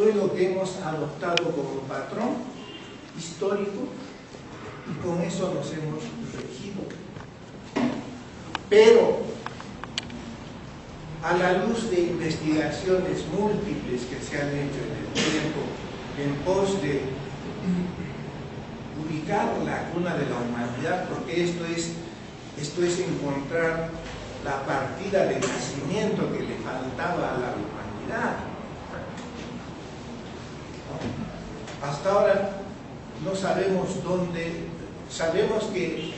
Esto es lo que hemos adoptado como patrón histórico y con eso nos hemos regido. Pero a la luz de investigaciones múltiples que se han hecho en el tiempo en pos de ubicar la cuna de la humanidad, porque esto es encontrar la partida de nacimiento que le faltaba a la humanidad. Hasta ahora no sabemos dónde, sabemos que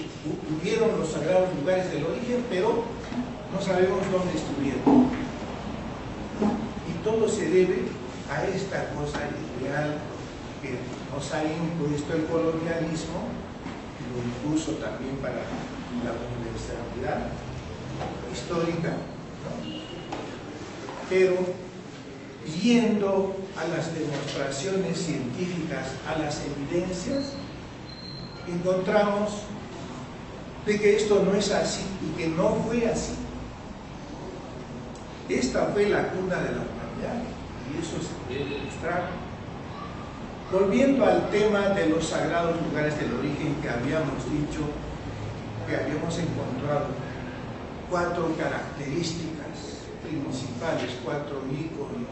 hubieron los sagrados lugares del origen, pero no sabemos dónde estuvieron. Y todo se debe a esta cosa ideal que nos ha impuesto el colonialismo, y lo impuso también para la universalidad histórica, ¿no? Pero yendo a las demostraciones científicas, a las evidencias, encontramos de que esto no es así y que no fue así. Esta fue la cuna de la humanidad y eso se debe demostrar. Volviendo al tema de los sagrados lugares del origen que habíamos dicho, que habíamos encontrado 4 características principales, 4 íconos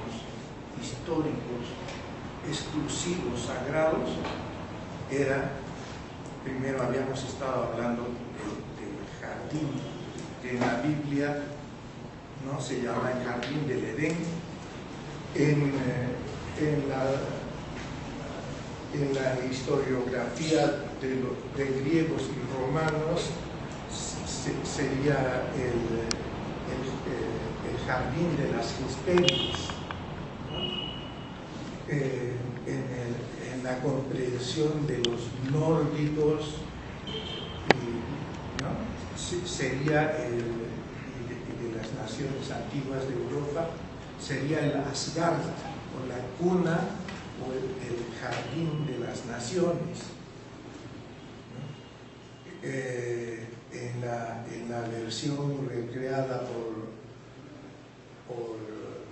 históricos exclusivos, sagrados. Era, primero habíamos estado hablando del jardín, que en la Biblia no se llama el jardín del Edén. En la historiografía de griegos y romanos sería el jardín de las Hespérides, ¿no? En la comprensión de los nórdicos, ¿no? Sería de las naciones antiguas de Europa, sería el Asgard, o la cuna, o el jardín de las naciones, ¿no? En la versión recreada por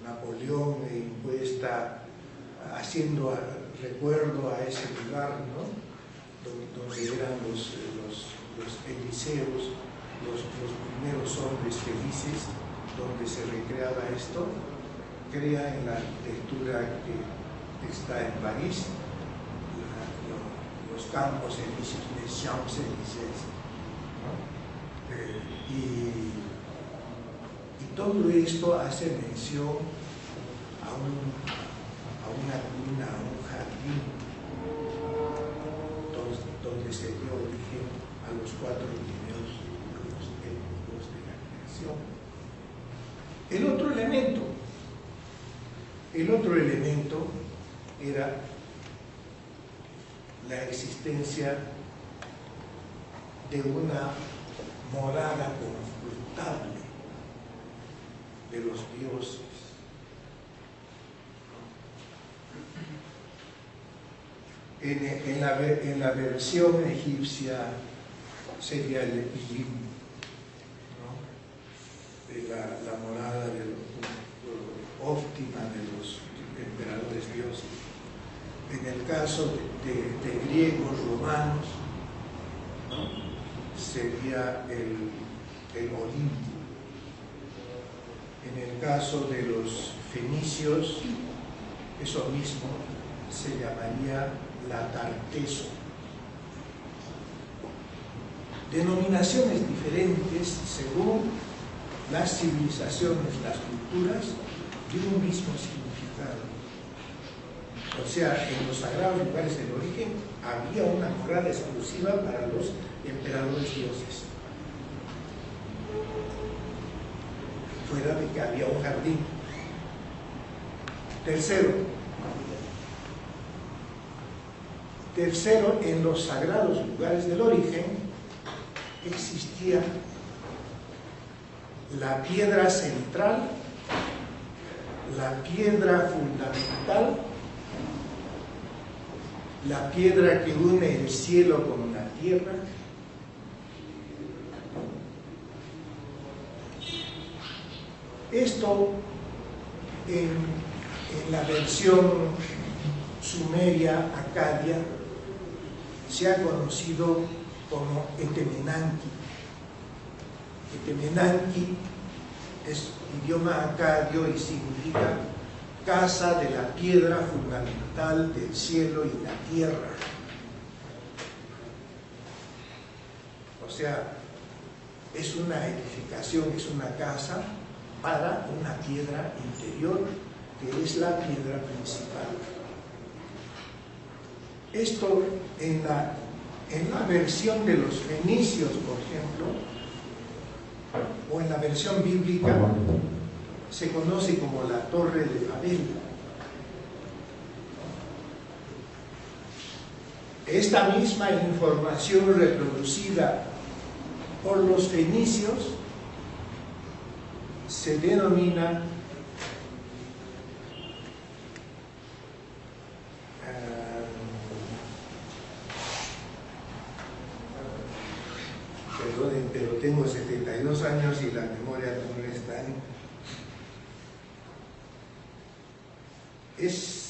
Napoleón e impuesta, haciendo recuerdo a ese lugar, ¿no? Donde eran los Eliseos, los primeros hombres felices, donde se recreaba esto, crea en la arquitectura que está en París, los campos elíseos, les Champs-Élysées, ¿no? Y todo esto hace mención a una cuna, a un jardín, donde se dio origen a los 4 primeros libros étnicos de la creación. El otro elemento era la existencia de una morada confortable de los dioses. En la versión egipcia sería el Epilim, ¿no? La morada óptima de los emperadores dioses. En el caso de griegos, romanos, ¿no? Sería el Olimpo. En el caso de los fenicios, eso mismo se llamaría la Tarteso. Denominaciones diferentes según las civilizaciones, las culturas, de un mismo significado. O sea, en los sagrados lugares del origen había una morada exclusiva para los emperadores dioses, fuera de que había un jardín. Tercero, en los sagrados lugares del origen existía la piedra central, la piedra fundamental, la piedra que une el cielo con la tierra, esto en la versión sumeria acadia se ha conocido como Etemenanki. Etemenanki es idioma acadio y significa casa de la piedra fundamental del cielo y la tierra. O sea, es una edificación, es una casa para una piedra interior, que es la piedra principal. Esto en la versión de los fenicios, por ejemplo, o en la versión bíblica, se conoce como la Torre de Babel. Esta misma información reproducida por los fenicios se denomina perdonen, pero tengo 72 años y la memoria no es tan... Es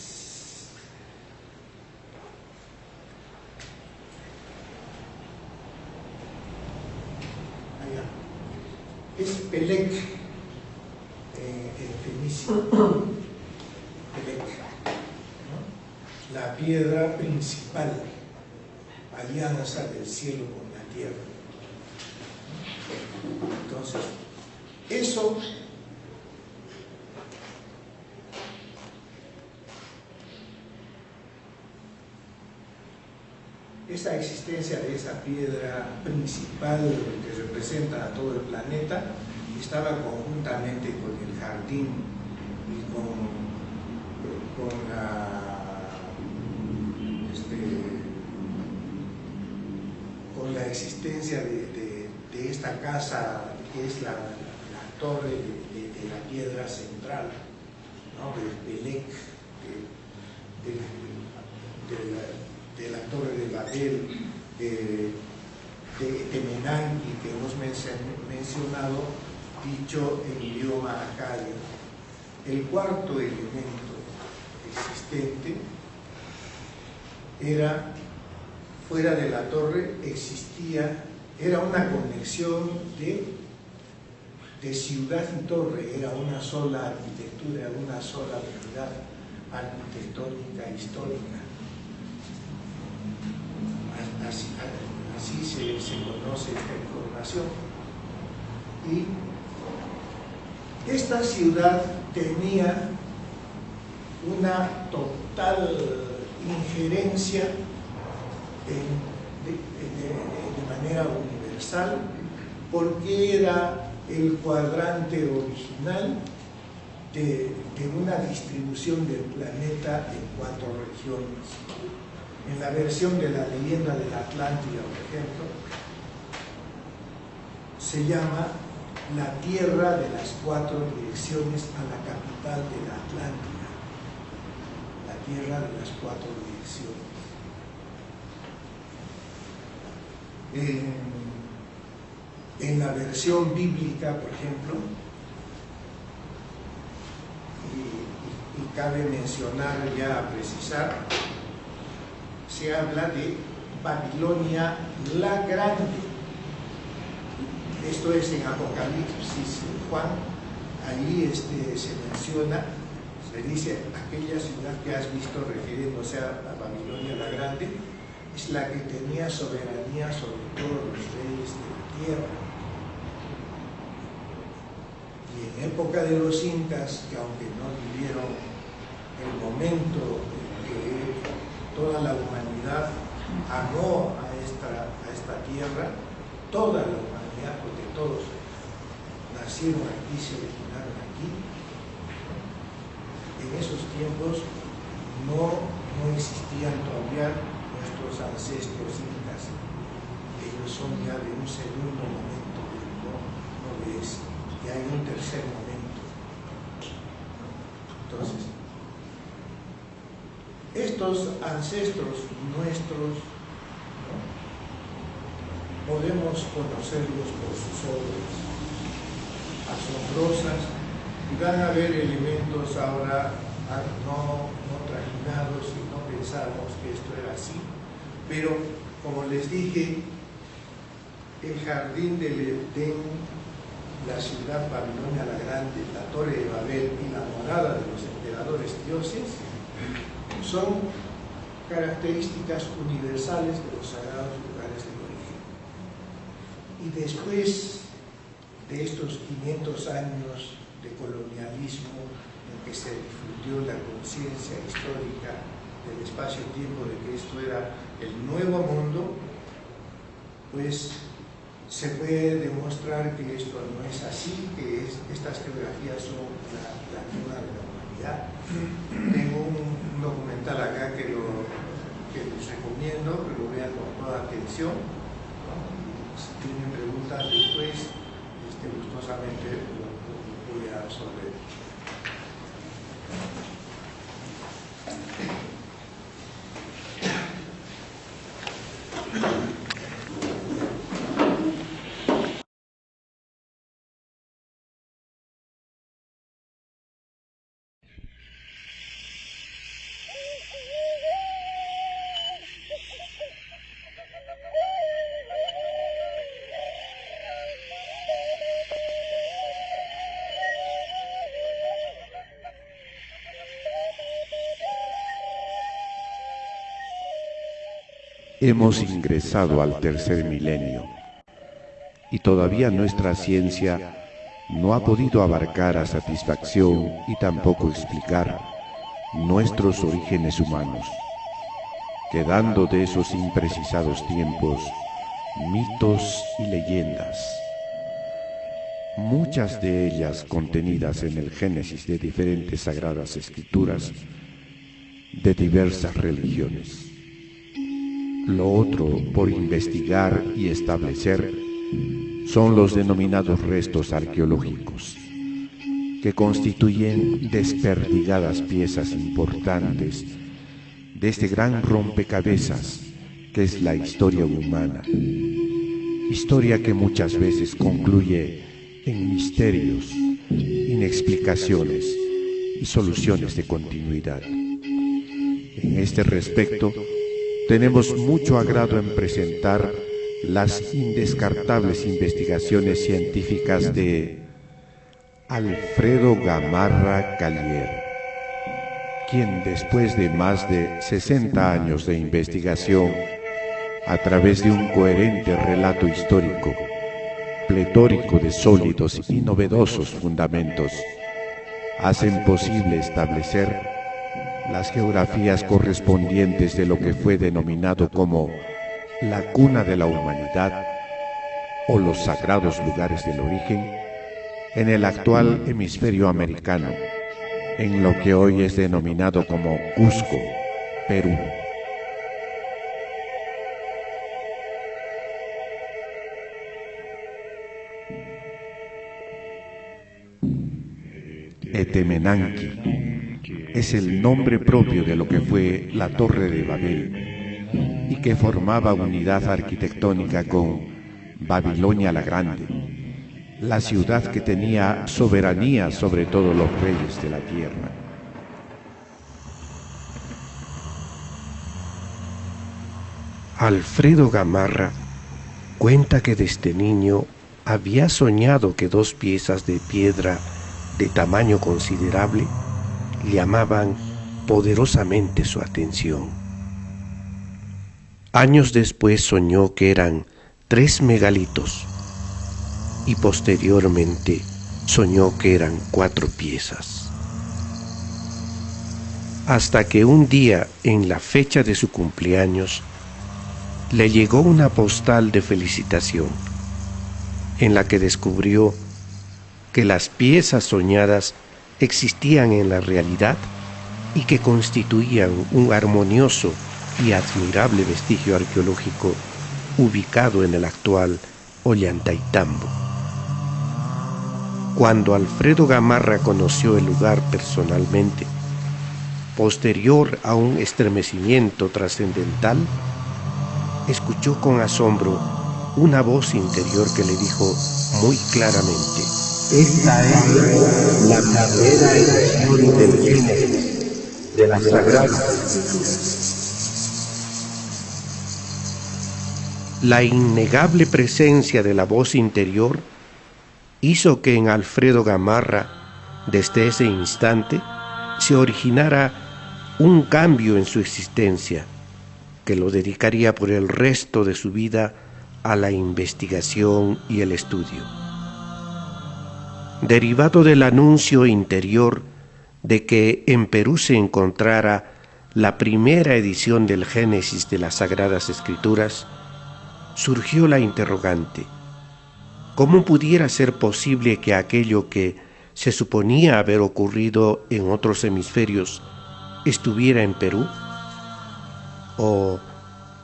Pelec, en fenicio. Pelec, ¿no? La piedra principal, alianza del cielo con la tierra. Entonces, eso esa existencia de esa piedra principal que representa a todo el planeta estaba conjuntamente con el jardín y con la existencia de esta casa que es la torre de la piedra central, ¿no? Del Pelec, de la Torre de Babel, de Etemenanki, que hemos mencionado, dicho en idioma acadio. El cuarto elemento existente era, fuera de la torre, era una conexión de ciudad y torre, era una sola arquitectura, una sola unidad arquitectónica histórica. Así se conoce esta información. Y esta ciudad tenía una total injerencia de manera universal, porque era el cuadrante original de una distribución del planeta en 4 regiones. En la versión de la leyenda de la Atlántida, por ejemplo, se llama la tierra de las 4 direcciones a la capital de la Atlántida. La tierra de las 4 direcciones. En la versión bíblica, por ejemplo, y cabe mencionar, ya precisar, se habla de Babilonia la Grande. Esto es en Apocalipsis, Juan, allí se menciona, se dice, aquella ciudad que has visto refiriéndose a Babilonia la Grande, es la que tenía soberanía sobre todos los reyes de la tierra. Y en época de los incas, que aunque no vivieron el momento en que toda la humanidad amó a esta tierra, toda la humanidad, porque todos nacieron aquí, se originaron aquí, en esos tiempos no existían todavía nuestros ancestros incas. Ellos son ya de un segundo momento, no de ese, y hay un tercer momento. Entonces, estos ancestros nuestros, ¿no?, podemos conocerlos por sus obras asombrosas, y van a haber elementos ahora no trajinados y no pensábamos que esto era así, pero como les dije, el jardín del Edén, la ciudad Babilonia la Grande, la Torre de Babel y la morada de los emperadores dioses son características universales de los sagrados lugares del origen. Y después de estos 500 años de colonialismo en que se difundió la conciencia histórica del espacio-tiempo de que esto era el nuevo mundo, pues se puede demostrar que esto no es así, que estas geografías son la cuna de la humanidad. Tengo un documental acá que les recomiendo, que lo vean con toda atención, ¿no? Si tienen preguntas después, gustosamente lo voy a resolver. Hemos ingresado al tercer milenio y todavía nuestra ciencia no ha podido abarcar a satisfacción y tampoco explicar nuestros orígenes humanos, quedando de esos imprecisados tiempos mitos y leyendas, muchas de ellas contenidas en el génesis de diferentes sagradas escrituras de diversas religiones. Lo otro por investigar y establecer son los denominados restos arqueológicos, que constituyen desperdigadas piezas importantes de este gran rompecabezas que es la historia humana, historia que muchas veces concluye en misterios, inexplicaciones y soluciones de continuidad. En este respecto, tenemos mucho agrado en presentar las indescartables investigaciones científicas de Alfredo Gamarra Callier, quien después de más de 60 años de investigación, a través de un coherente relato histórico, pletórico de sólidos y novedosos fundamentos, hacen posible establecer las geografías correspondientes de lo que fue denominado como la cuna de la humanidad o los sagrados lugares del origen en el actual hemisferio americano, en lo que hoy es denominado como Cusco, Perú. Etemenanqui es el nombre propio de lo que fue la Torre de Babel y que formaba unidad arquitectónica con Babilonia la Grande, la ciudad que tenía soberanía sobre todos los reyes de la tierra. Alfredo Gamarra cuenta que desde niño había soñado que dos piezas de piedra de tamaño considerable llamaban poderosamente su atención. Años después soñó que eran 3 megalitos y posteriormente soñó que eran 4 piezas. Hasta que un día, en la fecha de su cumpleaños, le llegó una postal de felicitación en la que descubrió que las piezas soñadas existían en la realidad y que constituían un armonioso y admirable vestigio arqueológico ubicado en el actual Ollantaytambo. Cuando Alfredo Gamarra conoció el lugar personalmente, posterior a un estremecimiento trascendental, escuchó con asombro una voz interior que le dijo muy claramente: esta es la primera edición del Génesis. de las Sagradas Escrituras. La innegable presencia de la voz interior hizo que en Alfredo Gamarra, desde ese instante, se originara un cambio en su existencia, que lo dedicaría por el resto de su vida a la investigación y el estudio. Derivado del anuncio interior de que en Perú se encontrara la primera edición del Génesis de las Sagradas Escrituras, surgió la interrogante: ¿cómo pudiera ser posible que aquello que se suponía haber ocurrido en otros hemisferios estuviera en Perú? ¿O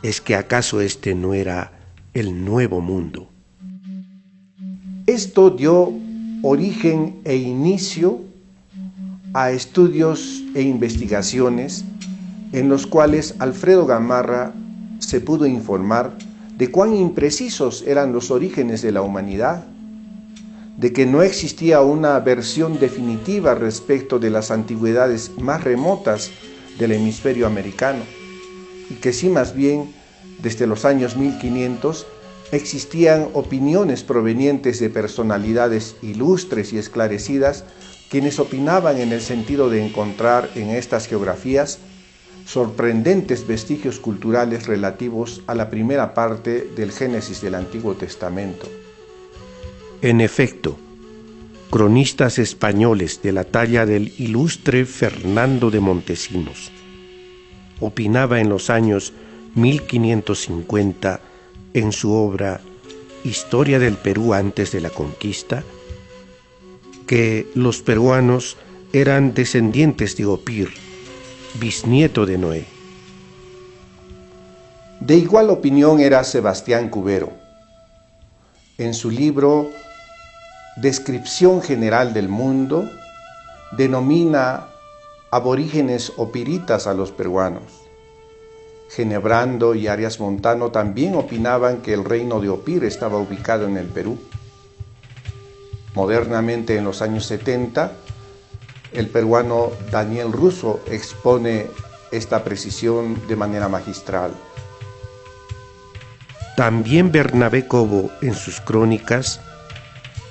es que acaso este no era el Nuevo Mundo? Esto dio origen e inicio a estudios e investigaciones en los cuales Alfredo Gamarra se pudo informar de cuán imprecisos eran los orígenes de la humanidad, de que no existía una versión definitiva respecto de las antigüedades más remotas del hemisferio americano, y que sí, más bien, desde los años 1500 existían opiniones provenientes de personalidades ilustres y esclarecidas, quienes opinaban en el sentido de encontrar en estas geografías sorprendentes vestigios culturales relativos a la primera parte del Génesis del Antiguo Testamento. En efecto, cronistas españoles de la talla del ilustre Fernando de Montesinos opinaba en los años 1550 en su obra Historia del Perú antes de la conquista que los peruanos eran descendientes de Opir, bisnieto de Noé. De igual opinión era Sebastián Cubero. En su libro Descripción General del Mundo, denomina aborígenes opiritas a los peruanos. Genebrando y Arias Montano también opinaban que el reino de Opir estaba ubicado en el Perú. Modernamente, en los años 70, el peruano Daniel Russo expone esta precisión de manera magistral. También Bernabé Cobo, en sus crónicas,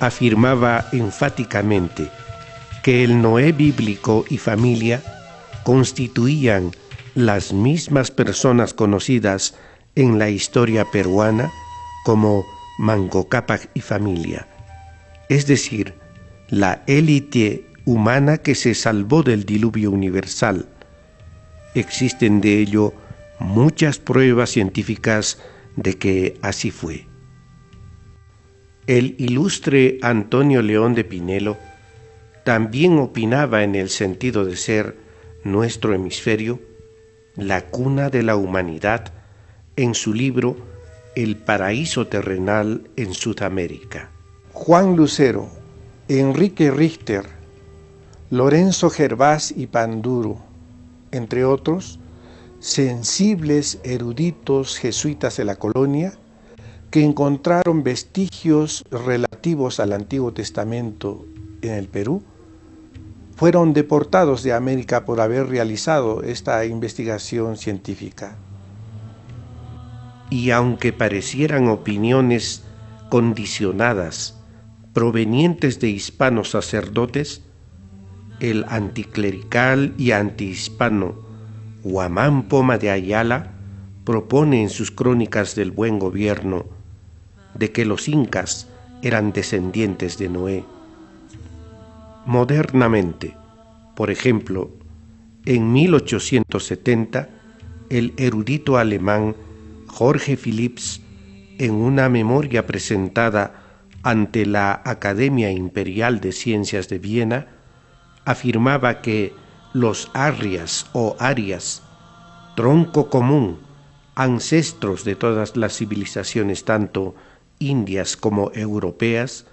afirmaba enfáticamente que el Noé bíblico y familia constituían las mismas personas conocidas en la historia peruana como Manco Cápac y familia, es decir, la élite humana que se salvó del diluvio universal. Existen de ello muchas pruebas científicas de que así fue. El ilustre Antonio León de Pinelo también opinaba en el sentido de ser nuestro hemisferio la cuna de la humanidad en su libro El paraíso terrenal en Sudamérica. Juan Lucero, Enrique Richter, Lorenzo Gervás y Panduro, entre otros, sensibles eruditos jesuitas de la colonia, que encontraron vestigios relativos al Antiguo Testamento en el Perú, fueron deportados de América por haber realizado esta investigación científica. Y aunque parecieran opiniones condicionadas provenientes de hispanos sacerdotes, el anticlerical y antihispano Huamán Poma de Ayala propone en sus crónicas del buen gobierno de que los incas eran descendientes de Noé. Modernamente, por ejemplo, en 1870, el erudito alemán Jorge Philipps, en una memoria presentada ante la Academia Imperial de Ciencias de Viena, afirmaba que los arrias o arias, tronco común, ancestros de todas las civilizaciones, tanto indias como europeas,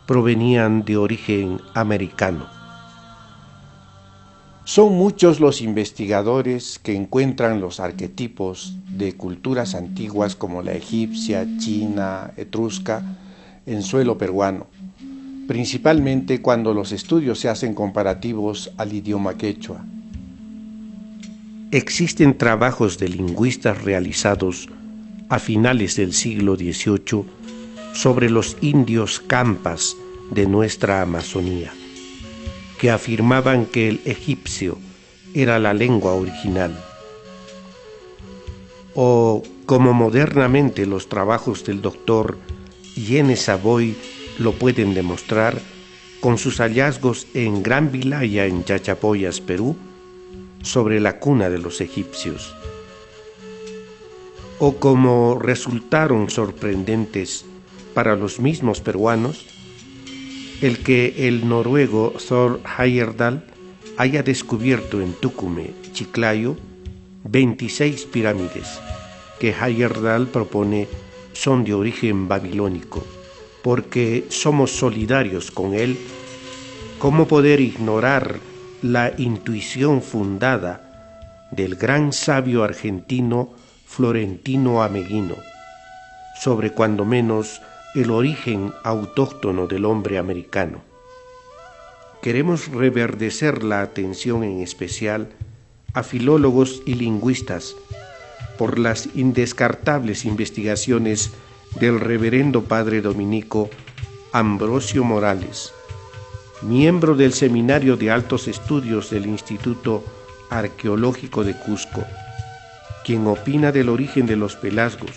provenían de origen americano. Son muchos los investigadores que encuentran los arquetipos de culturas antiguas como la egipcia, china, etrusca, en suelo peruano, principalmente cuando los estudios se hacen comparativos al idioma quechua. existen trabajos de lingüistas realizados a finales del siglo XVIII sobre los indios campas de nuestra Amazonía, que afirmaban que el egipcio era la lengua original. O como modernamente los trabajos del doctor Yene Savoy lo pueden demostrar con sus hallazgos en Gran Vilaya, en Chachapoyas, Perú, sobre la cuna de los egipcios. O como resultaron sorprendentes para los mismos peruanos el que el noruego Thor Heyerdahl haya descubierto en Tucumán, Chiclayo, 26 pirámides que Heyerdahl propone son de origen babilónico. Porque somos solidarios con él, ¿cómo poder ignorar la intuición fundada del gran sabio argentino Florentino Ameghino sobre cuando menos el origen autóctono del hombre americano? Queremos reverdecer la atención en especial a filólogos y lingüistas por las indescartables investigaciones del reverendo padre dominico Ambrosio Morales, miembro del Seminario de Altos Estudios del Instituto Arqueológico de Cusco, quien opina del origen de los pelasgos,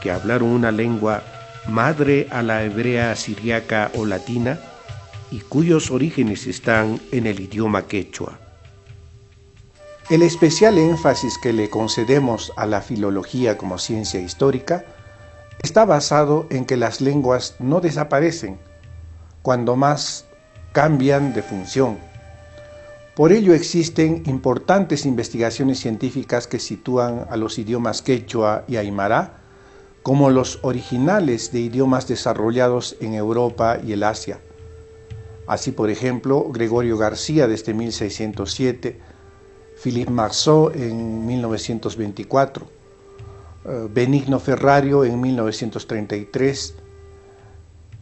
que hablaron una lengua madre a la hebrea siriaca o latina y cuyos orígenes están en el idioma quechua. El especial énfasis que le concedemos a la filología como ciencia histórica está basado en que las lenguas no desaparecen, cuando más cambian de función. Por ello existen importantes investigaciones científicas que sitúan a los idiomas quechua y aymara como los originales de idiomas desarrollados en Europa y el Asia. Así, por ejemplo, Gregorio García desde 1607, Philippe Marceau en 1924, Benigno Ferrario en 1933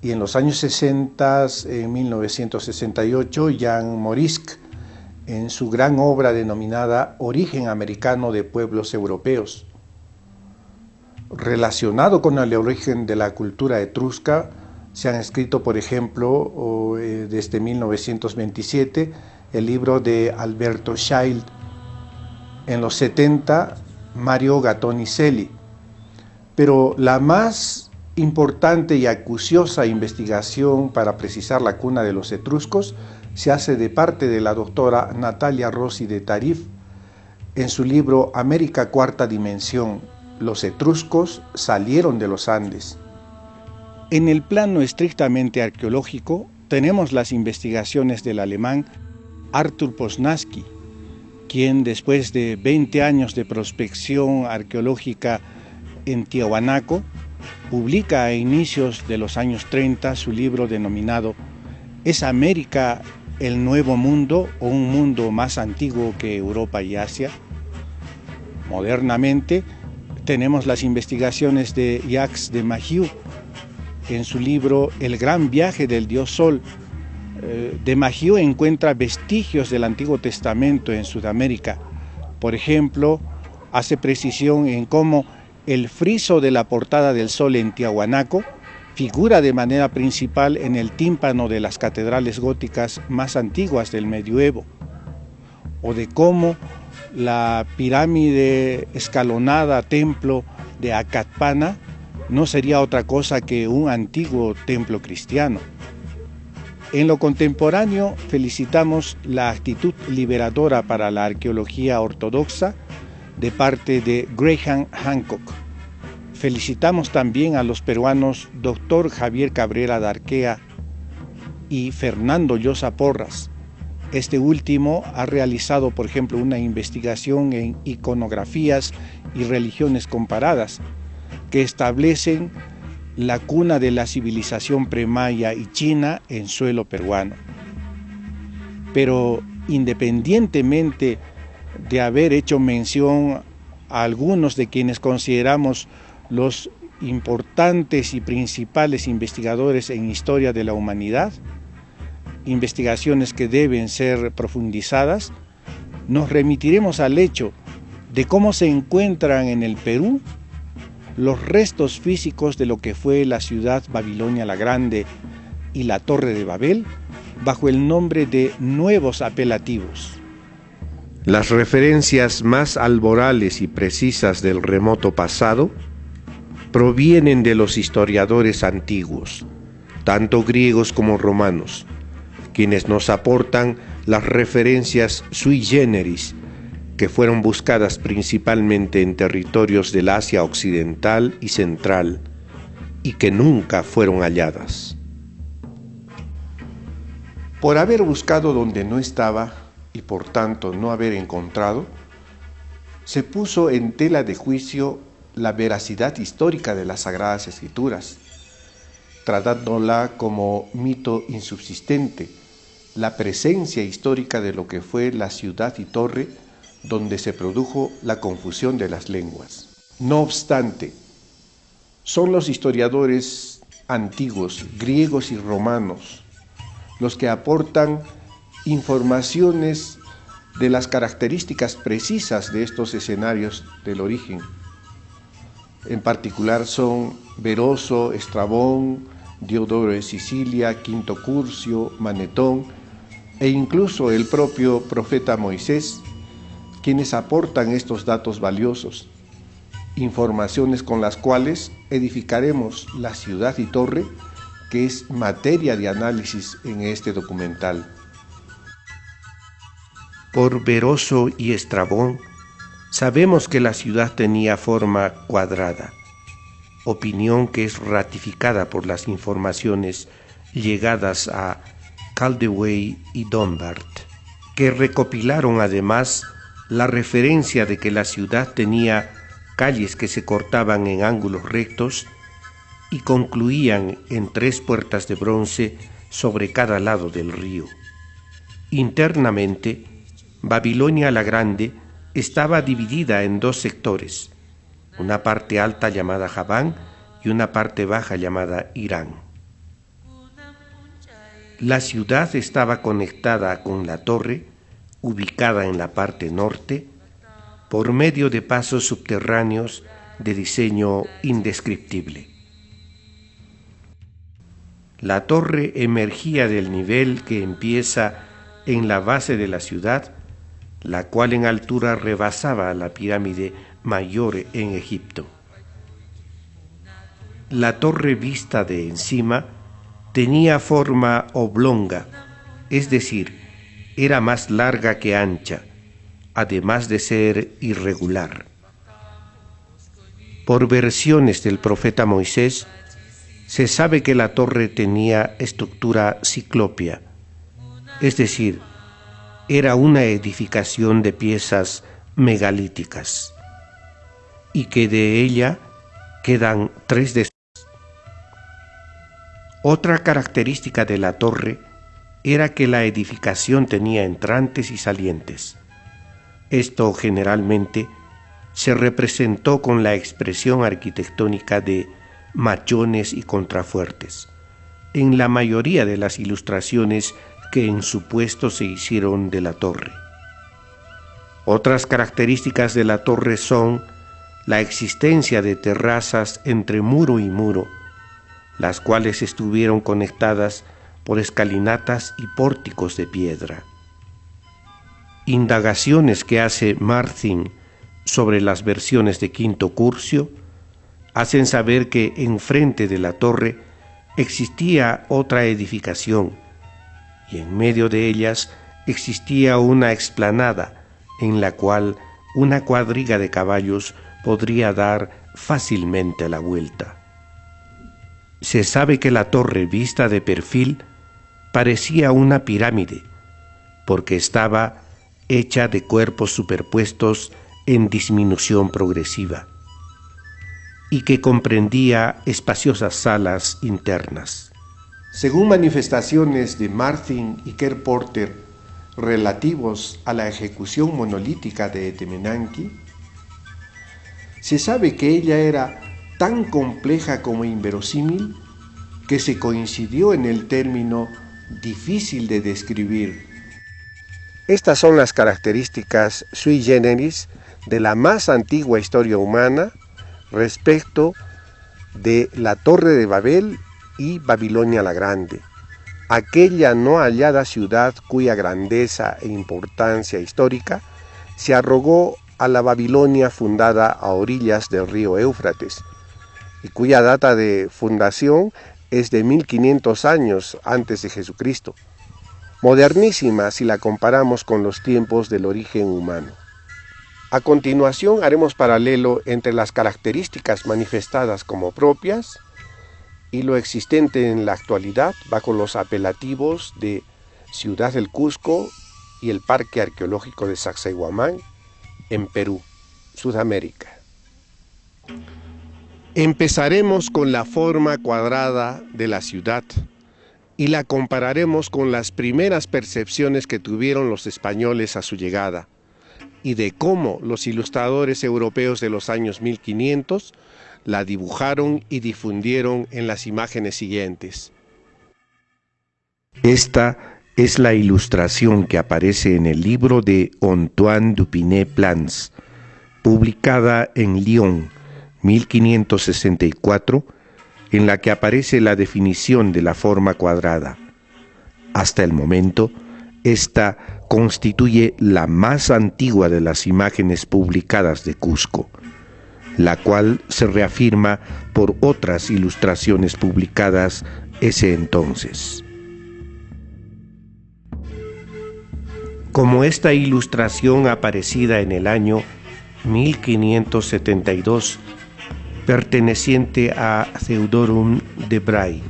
y en los años 60, en 1968, Jan Morisk en su gran obra denominada Origen Americano de Pueblos Europeos. Relacionado con el origen de la cultura etrusca, se han escrito, por ejemplo, desde 1927, el libro de Alberto Schild, en los 70, Mario Gattonicelli. Pero la más importante y acuciosa investigación para precisar la cuna de los etruscos se hace de parte de la doctora Natalia Rossi de Tarif en su libro América Cuarta Dimensión, los etruscos salieron de los Andes. En el plano estrictamente arqueológico tenemos las investigaciones del alemán Arthur Posnansky, quien después de 20 años de prospección arqueológica en Tiahuanaco, publica a inicios de los años 30 su libro denominado ¿Es América el Nuevo Mundo o un mundo más antiguo que Europa y Asia? Modernamente tenemos las investigaciones de Jacques de Mahieu en su libro El Gran Viaje del Dios Sol. De Mahieu encuentra vestigios del Antiguo Testamento en Sudamérica. Por ejemplo, hace precisión en cómo el friso de la portada del sol en Tiahuanaco figura de manera principal en el tímpano de las catedrales góticas más antiguas del medioevo, o de cómo la pirámide escalonada templo de Acatpana no sería otra cosa que un antiguo templo cristiano. En lo contemporáneo felicitamos la actitud liberadora para la arqueología ortodoxa de parte de Graham Hancock. Felicitamos también a los peruanos Dr. Javier Cabrera Darquea y Fernando Llosa Porras. Este último ha realizado, por ejemplo, una investigación en iconografías y religiones comparadas que establecen la cuna de la civilización premaya y china en suelo peruano. Pero independientemente de haber hecho mención a algunos de quienes consideramos los importantes y principales investigadores en historia de la humanidad, investigaciones que deben ser profundizadas, nos remitiremos al hecho de cómo se encuentran en el Perú los restos físicos de lo que fue la ciudad Babilonia la Grande y la Torre de Babel, bajo el nombre de nuevos apelativos. Las referencias más alborales y precisas del remoto pasado provienen de los historiadores antiguos, tanto griegos como romanos, quienes nos aportan las referencias sui generis, que fueron buscadas principalmente en territorios del Asia Occidental y Central, y que nunca fueron halladas. Por haber buscado donde no estaba, y por tanto no haber encontrado, se puso en tela de juicio la veracidad histórica de las Sagradas Escrituras, tratándola como mito insubsistente, la presencia histórica de lo que fue la ciudad y torre donde se produjo la confusión de las lenguas. No obstante, son los historiadores antiguos, griegos y romanos, los que aportan informaciones de las características precisas de estos escenarios del origen. En particular son Beroso, Estrabón, Diodoro de Sicilia, Quinto Curcio, Manetón e incluso el propio profeta Moisés, quienes aportan estos datos valiosos, informaciones con las cuales edificaremos la ciudad y torre, que es materia de análisis en este documental. Por Beroso y Estrabón, sabemos que la ciudad tenía forma cuadrada, opinión que es ratificada por las informaciones llegadas a Caldewey y Dunbar, que recopilaron además la referencia de que la ciudad tenía calles que se cortaban en ángulos rectos y concluían en 3 puertas de bronce sobre cada lado del río. Internamente, Babilonia la Grande estaba dividida en 2 sectores, una parte alta llamada Javán y una parte baja llamada Irán. La ciudad estaba conectada con la torre, ubicada en la parte norte, por medio de pasos subterráneos de diseño indescriptible. La torre emergía del nivel que empieza en la base de la ciudad, la cual en altura rebasaba la pirámide mayor en Egipto. La torre vista de encima tenía forma oblonga, es decir, era más larga que ancha, además de ser irregular. Por versiones del profeta Moisés, se sabe que la torre tenía estructura ciclópea, es decir, era una edificación de piezas megalíticas, y que de ella quedan 3 de. Otra característica de la torre era que la edificación tenía entrantes y salientes. Esto generalmente se representó con la expresión arquitectónica de machones y contrafuertes, en la mayoría de las ilustraciones que en su puesto se hicieron de la torre. Otras características de la torre son la existencia de terrazas entre muro y muro, las cuales estuvieron conectadas por escalinatas y pórticos de piedra. Indagaciones que hace Martin sobre las versiones de Quinto Curcio hacen saber que enfrente de la torre existía otra edificación y en medio de ellas existía una explanada en la cual una cuadriga de caballos podría dar fácilmente la vuelta. Se sabe que la torre vista de perfil parecía una pirámide, porque estaba hecha de cuerpos superpuestos en disminución progresiva, y que comprendía espaciosas salas internas. Según manifestaciones de Martin y Kerr Porter relativos a la ejecución monolítica de Etemenanki, se sabe que ella era tan compleja como inverosímil que se coincidió en el término difícil de describir. Estas son las características sui generis de la más antigua historia humana respecto de la Torre de Babel y Babilonia la Grande, aquella no hallada ciudad cuya grandeza e importancia histórica se arrogó a la Babilonia fundada a orillas del río Éufrates, y cuya data de fundación es de 1500 años antes de Jesucristo, modernísima si la comparamos con los tiempos del origen humano. A continuación haremos paralelo entre las características manifestadas como propias y lo existente en la actualidad bajo los apelativos de Ciudad del Cusco y el Parque Arqueológico de Sacsayhuamán en Perú, Sudamérica. Empezaremos con la forma cuadrada de la ciudad y la compararemos con las primeras percepciones que tuvieron los españoles a su llegada y de cómo los ilustradores europeos de los años 1500 la dibujaron y difundieron en las imágenes siguientes. Esta es la ilustración que aparece en el libro de Antoine Dupinet-Plans, publicada en Lyon, 1564, en la que aparece la definición de la forma cuadrada. Hasta el momento, esta constituye la más antigua de las imágenes publicadas de Cusco, la cual se reafirma por otras ilustraciones publicadas ese entonces. Como esta ilustración aparecida en el año 1572, perteneciente a Theodorum de Bray,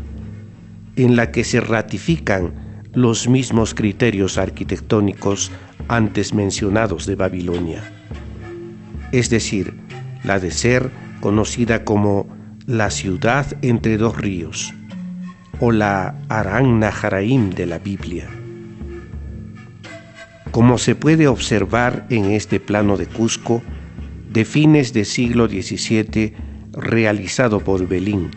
en la que se ratifican los mismos criterios arquitectónicos antes mencionados de Babilonia, es decir, la de ser conocida como la ciudad entre dos ríos, o la Aran Naharaim de la Biblia. Como se puede observar en este plano de Cusco, de fines del siglo XVII, realizado por Belín,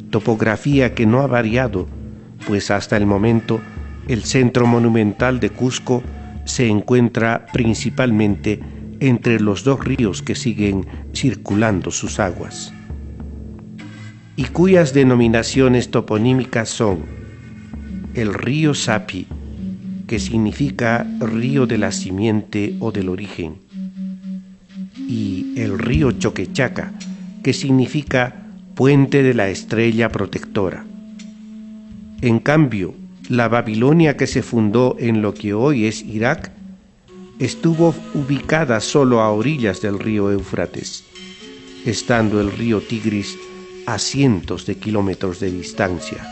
topografía que no ha variado, pues hasta el momento el centro monumental de Cusco se encuentra principalmente entre los dos ríos que siguen circulando sus aguas, y cuyas denominaciones toponímicas son el río Sapi, que significa río de la simiente o del origen, y el río Choquechaca, que significa puente de la estrella protectora. En cambio, la Babilonia que se fundó en lo que hoy es Irak estuvo ubicada solo a orillas del río Éufrates, estando el río Tigris a cientos de kilómetros de distancia.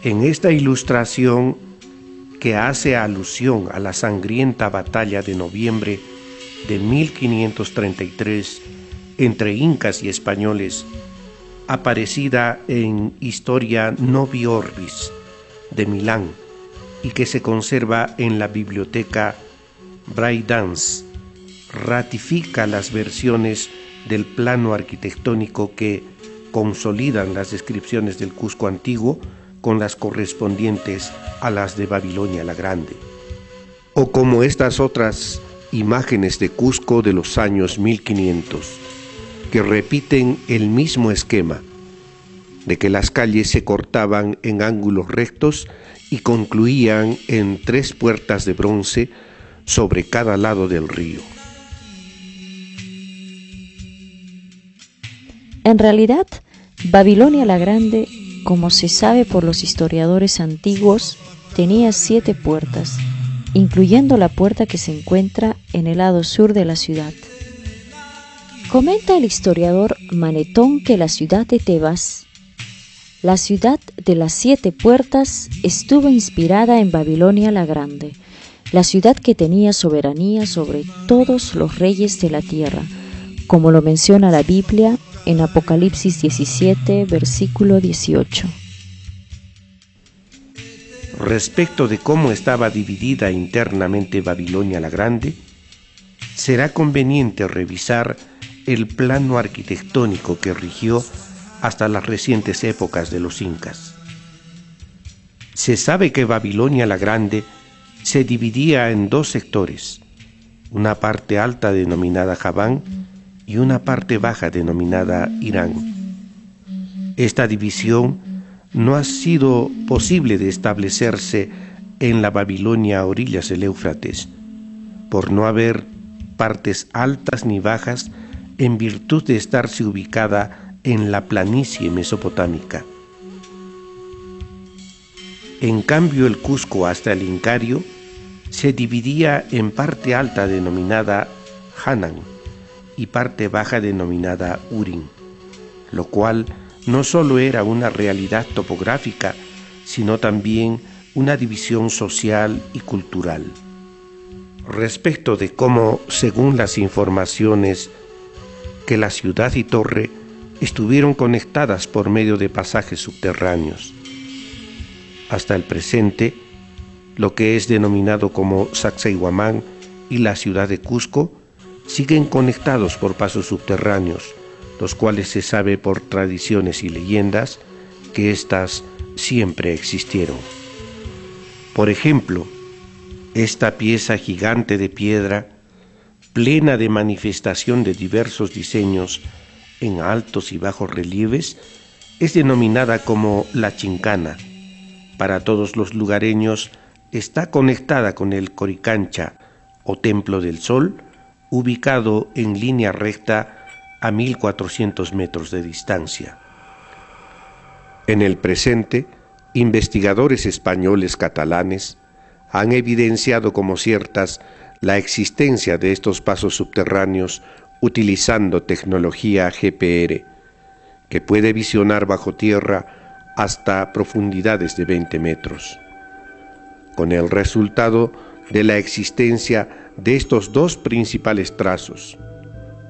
En esta ilustración, que hace alusión a la sangrienta batalla de noviembre de 1533 entre incas y españoles, aparecida en Historia Novi Orbis de Milán y que se conserva en la biblioteca Braidance, ratifica las versiones del plano arquitectónico que consolidan las descripciones del Cusco antiguo con las correspondientes a las de Babilonia la Grande, o como estas otras imágenes de Cusco de los años 1500, que repiten el mismo esquema, de que las calles se cortaban en ángulos rectos y concluían en 3 puertas de bronce sobre cada lado del río. En realidad, Babilonia la Grande, como se sabe por los historiadores antiguos, tenía 7 puertas, incluyendo la puerta que se encuentra en el lado sur de la ciudad. Comenta el historiador Manetón que la ciudad de Tebas, la ciudad de las 7 puertas, estuvo inspirada en Babilonia la Grande, la ciudad que tenía soberanía sobre todos los reyes de la tierra, como lo menciona la Biblia en Apocalipsis 17, versículo 18. Respecto de cómo estaba dividida internamente Babilonia la Grande, será conveniente revisar el plano arquitectónico que rigió hasta las recientes épocas de los incas. Se sabe que Babilonia la Grande se dividía en dos sectores, una parte alta denominada Javán y una parte baja denominada Irán. Esta división no ha sido posible de establecerse en la Babilonia a orillas del Éufrates, por no haber partes altas ni bajas en virtud de estarse ubicada en la planicie mesopotámica. En cambio, el Cusco hasta el Incario se dividía en parte alta denominada Hanan y parte baja denominada Urin, lo cual no solo era una realidad topográfica, sino también una división social y cultural. Respecto de cómo, según las informaciones, que la ciudad y torre estuvieron conectadas por medio de pasajes subterráneos. Hasta el presente, lo que es denominado como Sacsayhuamán y la ciudad de Cusco siguen conectados por pasos subterráneos, los cuales se sabe por tradiciones y leyendas que éstas siempre existieron. Por ejemplo, esta pieza gigante de piedra, plena de manifestación de diversos diseños en altos y bajos relieves, es denominada como la Chincana. Para todos los lugareños está conectada con el Coricancha o Templo del Sol, ubicado en línea recta a 1400 metros de distancia. En el presente, investigadores españoles catalanes han evidenciado como ciertas la existencia de estos pasos subterráneos utilizando tecnología GPR, que puede visionar bajo tierra hasta profundidades de 20 metros, con el resultado de la existencia de estos dos principales trazos,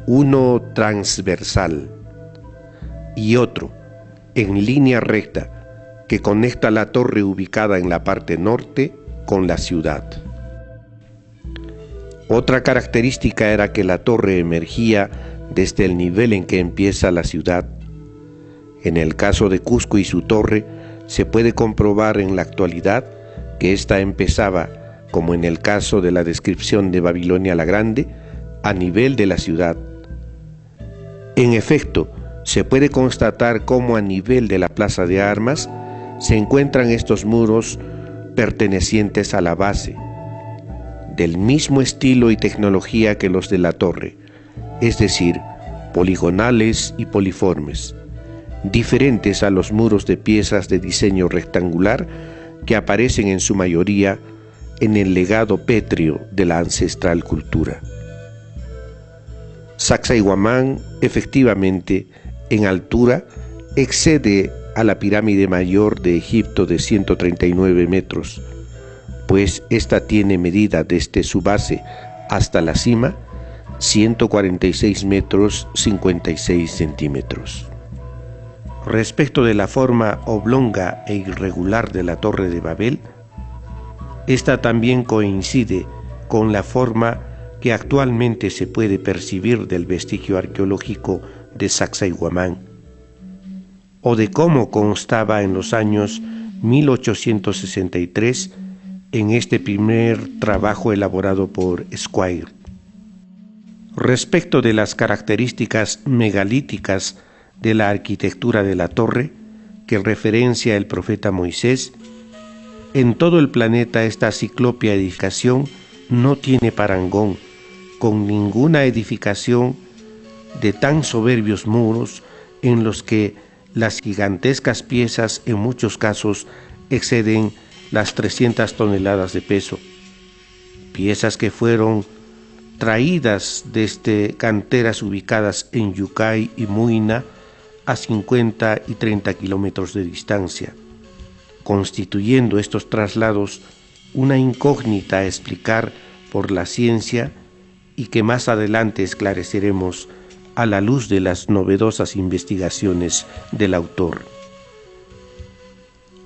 uno transversal y otro en línea recta que conecta la torre ubicada en la parte norte con la ciudad. Otra característica era que la torre emergía desde el nivel en que empieza la ciudad. En el caso de Cusco y su torre, se puede comprobar en la actualidad que ésta empezaba, como en el caso de la descripción de Babilonia la Grande, a nivel de la ciudad. En efecto, se puede constatar cómo a nivel de la plaza de armas se encuentran estos muros pertenecientes a la base, del mismo estilo y tecnología que los de la torre, es decir, poligonales y poliformes, diferentes a los muros de piezas de diseño rectangular que aparecen en su mayoría en el legado pétreo de la ancestral cultura. Sacsayhuamán, efectivamente, en altura, excede a la pirámide mayor de Egipto de 139 metros, pues esta tiene medida desde su base hasta la cima 146 metros 56 centímetros. Respecto de la forma oblonga e irregular de la Torre de Babel, esta también coincide con la forma que actualmente se puede percibir del vestigio arqueológico de Sacsayhuamán, o de cómo constaba en los años 1863 en este primer trabajo elaborado por Squire. Respecto de las características megalíticas de la arquitectura de la torre, que referencia el profeta Moisés, en todo el planeta esta ciclópea edificación no tiene parangón con ninguna edificación de tan soberbios muros en los que las gigantescas piezas en muchos casos exceden las 300 toneladas de peso, piezas que fueron traídas desde canteras ubicadas en Yucay y Muina a 50 y 30 kilómetros de distancia, constituyendo estos traslados una incógnita a explicar por la ciencia y que más adelante esclareceremos a la luz de las novedosas investigaciones del autor.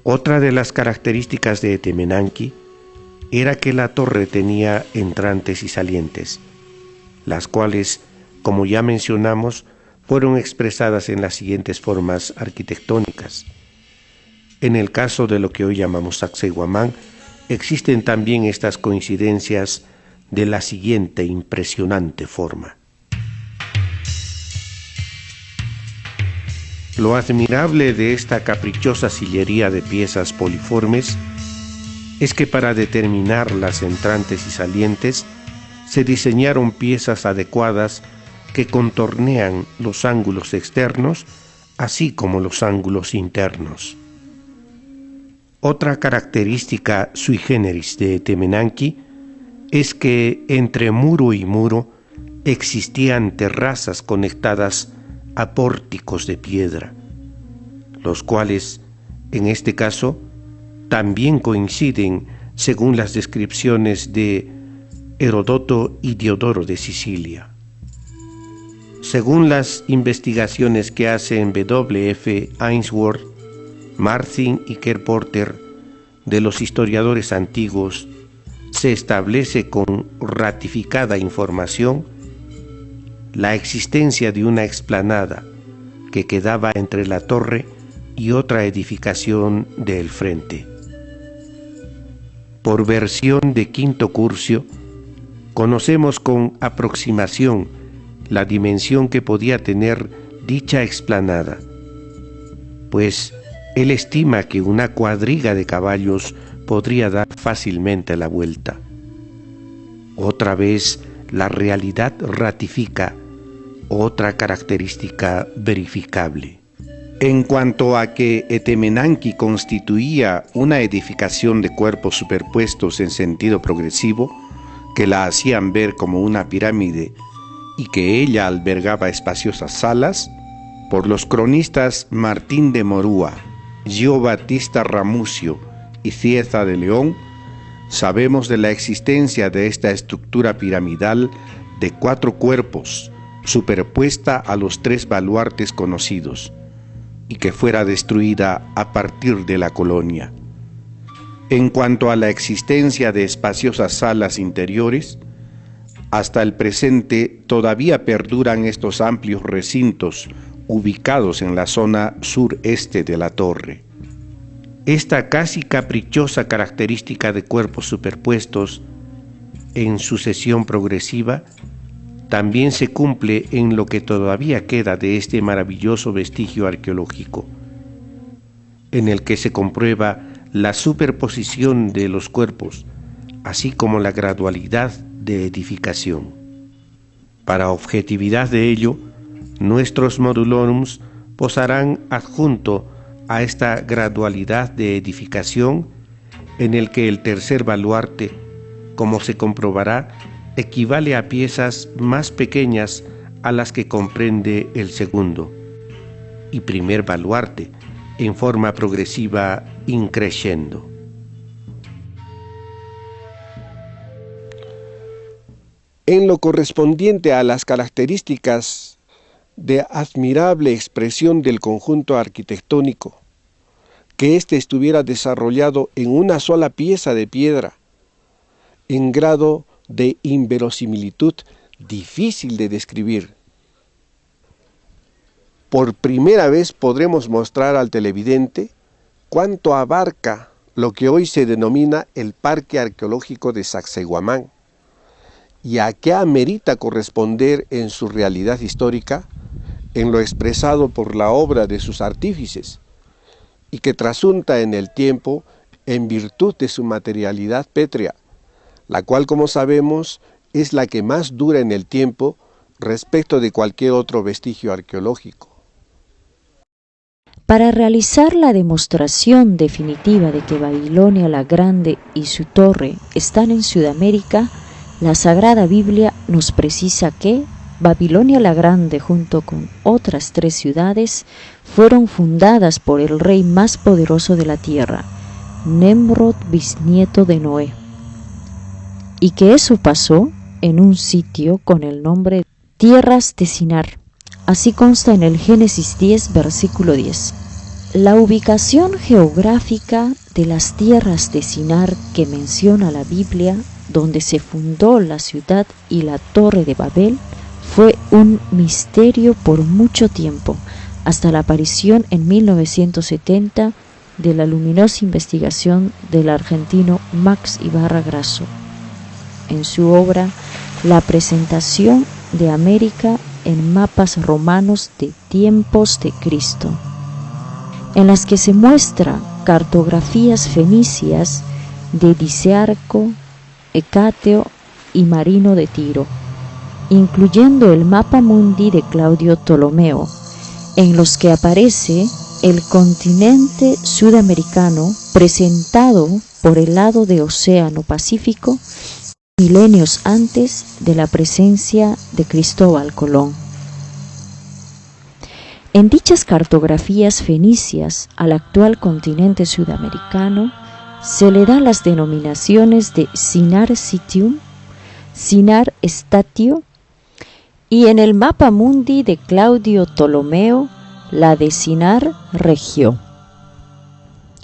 Otra de las características de Etemenanque era que la torre tenía entrantes y salientes, las cuales, como ya mencionamos, fueron expresadas en las siguientes formas arquitectónicas. En el caso de lo que hoy llamamos Sacsayhuamán, existen también estas coincidencias de la siguiente impresionante forma. Lo admirable de esta caprichosa sillería de piezas poliformes es que para determinar las entrantes y salientes se diseñaron piezas adecuadas que contornean los ángulos externos así como los ángulos internos. Otra característica sui generis de Etemenanquí es que entre muro y muro existían terrazas conectadas a pórticos de piedra, los cuales, en este caso, también coinciden según las descripciones de Heródoto y Diodoro de Sicilia. Según las investigaciones que hacen W.F. Ainsworth, Martin y Kerr Porter de los historiadores antiguos, se establece con ratificada información la existencia de una explanada que quedaba entre la torre y otra edificación del frente. Por versión de Quinto Curcio, conocemos con aproximación la dimensión que podía tener dicha explanada, pues él estima que una cuadriga de caballos podría dar fácilmente la vuelta. Otra vez, la realidad ratifica otra característica verificable. En cuanto a que Etemenanquí constituía una edificación de cuerpos superpuestos en sentido progresivo, que la hacían ver como una pirámide y que ella albergaba espaciosas salas, por los cronistas Martín de Morúa, Gio Battista Ramusio y Cieza de León, sabemos de la existencia de esta estructura piramidal de 4 cuerpos, superpuesta a los 3 baluartes conocidos, y que fuera destruida a partir de la colonia. En cuanto a la existencia de espaciosas salas interiores, hasta el presente todavía perduran estos amplios recintos ubicados en la zona sureste de la torre. Esta casi caprichosa característica de cuerpos superpuestos en sucesión progresiva también se cumple en lo que todavía queda de este maravilloso vestigio arqueológico, en el que se comprueba la superposición de los cuerpos, así como la gradualidad de edificación. Para objetividad de ello, nuestros modulorums posarán adjunto a esta gradualidad de edificación, en el que el tercer baluarte, como se comprobará, equivale a piezas más pequeñas a las que comprende el segundo, y primer baluarte, en forma progresiva increciendo. En lo correspondiente a las características de admirable expresión del conjunto arquitectónico, que éste estuviera desarrollado en una sola pieza de piedra, en grado de inverosimilitud difícil de describir. Por primera vez podremos mostrar al televidente cuánto abarca lo que hoy se denomina el Parque Arqueológico de Sacsayhuamán, y a qué amerita corresponder en su realidad histórica en lo expresado por la obra de sus artífices, y que trasunta en el tiempo en virtud de su materialidad pétrea, la cual, como sabemos, es la que más dura en el tiempo respecto de cualquier otro vestigio arqueológico. Para realizar la demostración definitiva de que Babilonia la Grande y su torre están en Sudamérica, la Sagrada Biblia nos precisa que Babilonia la Grande, junto con otras 3 ciudades, fueron fundadas por el rey más poderoso de la tierra, Nemrod, bisnieto de Noé, y que eso pasó en un sitio con el nombre Tierras de Sinar. Así consta en el Génesis 10, versículo 10. La ubicación geográfica de las tierras de Sinar que menciona la Biblia, donde se fundó la ciudad y la torre de Babel, fue un misterio por mucho tiempo, hasta la aparición en 1970 de la luminosa investigación del argentino Max Ibarra Grasso en su obra La presentación de América en mapas romanos de tiempos de Cristo, en las que se muestran cartografías fenicias de Dicearco, Hecateo y Marino de Tiro, incluyendo el mapa mundi de Claudio Ptolomeo, en los que aparece el continente sudamericano presentado por el lado de Océano Pacífico milenios antes de la presencia de Cristóbal Colón. En dichas cartografías fenicias al actual continente sudamericano se le da las denominaciones de Sinar Sitium, Sinar Statio, y en el mapa mundi de Claudio Ptolomeo la de Sinar Regio.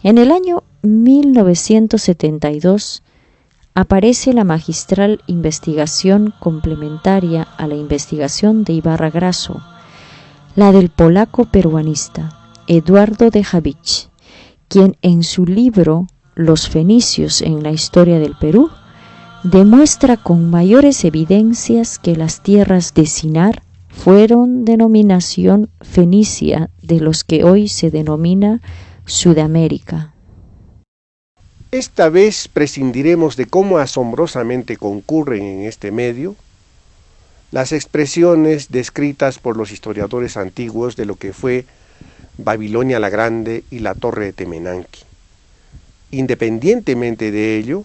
En el año 1972 aparece la magistral investigación complementaria a la investigación de Ibarra Grasso, la del polaco peruanista Eduardo de Javich, quien en su libro Los fenicios en la historia del Perú demuestra con mayores evidencias que las tierras de Sinar fueron denominación fenicia de los que hoy se denomina Sudamérica. Esta vez prescindiremos de cómo asombrosamente concurren en este medio las expresiones descritas por los historiadores antiguos de lo que fue Babilonia la Grande y la Torre de Temenanqui. Independientemente de ello,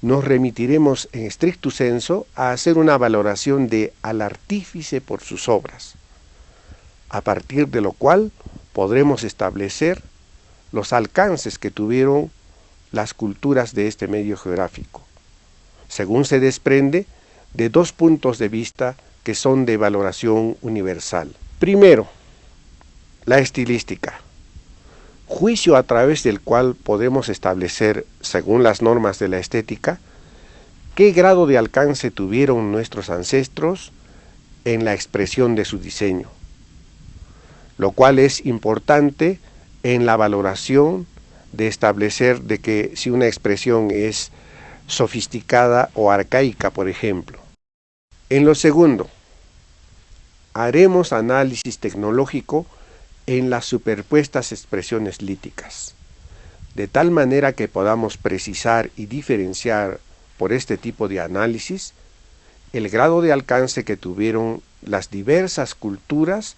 nos remitiremos en stricto sensu a hacer una valoración de al artífice por sus obras, a partir de lo cual podremos establecer los alcances que tuvieron las culturas de este medio geográfico, según se desprende de dos puntos de vista que son de valoración universal. Primero, la estilística, juicio a través del cual podemos establecer, según las normas de la estética, qué grado de alcance tuvieron nuestros ancestros en la expresión de su diseño, lo cual es importante en la valoración de establecer de que si una expresión es sofisticada o arcaica, por ejemplo. En lo segundo, haremos análisis tecnológico en las superpuestas expresiones líticas, de tal manera que podamos precisar y diferenciar por este tipo de análisis el grado de alcance que tuvieron las diversas culturas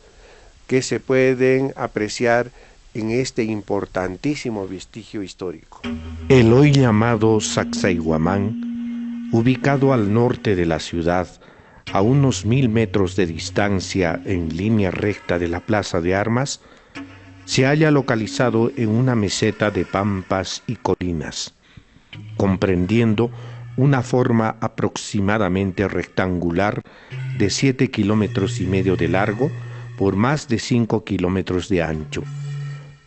que se pueden apreciar en este importantísimo vestigio histórico. El hoy llamado Sacsayhuamán, ubicado al norte de la ciudad, a unos 1000 metros de distancia en línea recta de la Plaza de Armas, se halla localizado en una meseta de pampas y colinas, comprendiendo una forma aproximadamente rectangular de 7,5 kilómetros de largo por más de 5 kilómetros de ancho,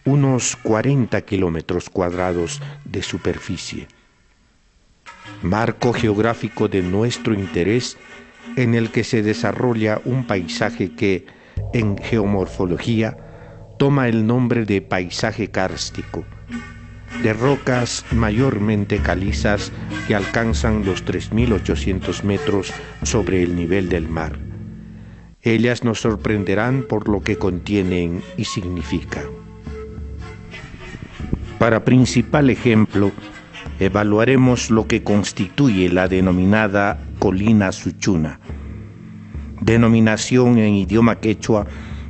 unos 40 kilómetros cuadrados de superficie. Marco geográfico de nuestro interés en el que se desarrolla un paisaje que, en geomorfología, toma el nombre de paisaje kárstico, de rocas mayormente calizas que alcanzan los 3.800 metros sobre el nivel del mar. Ellas nos sorprenderán por lo que contienen y significan. Para principal ejemplo, evaluaremos lo que constituye la denominada Colina Suchuna, denominación en idioma quechua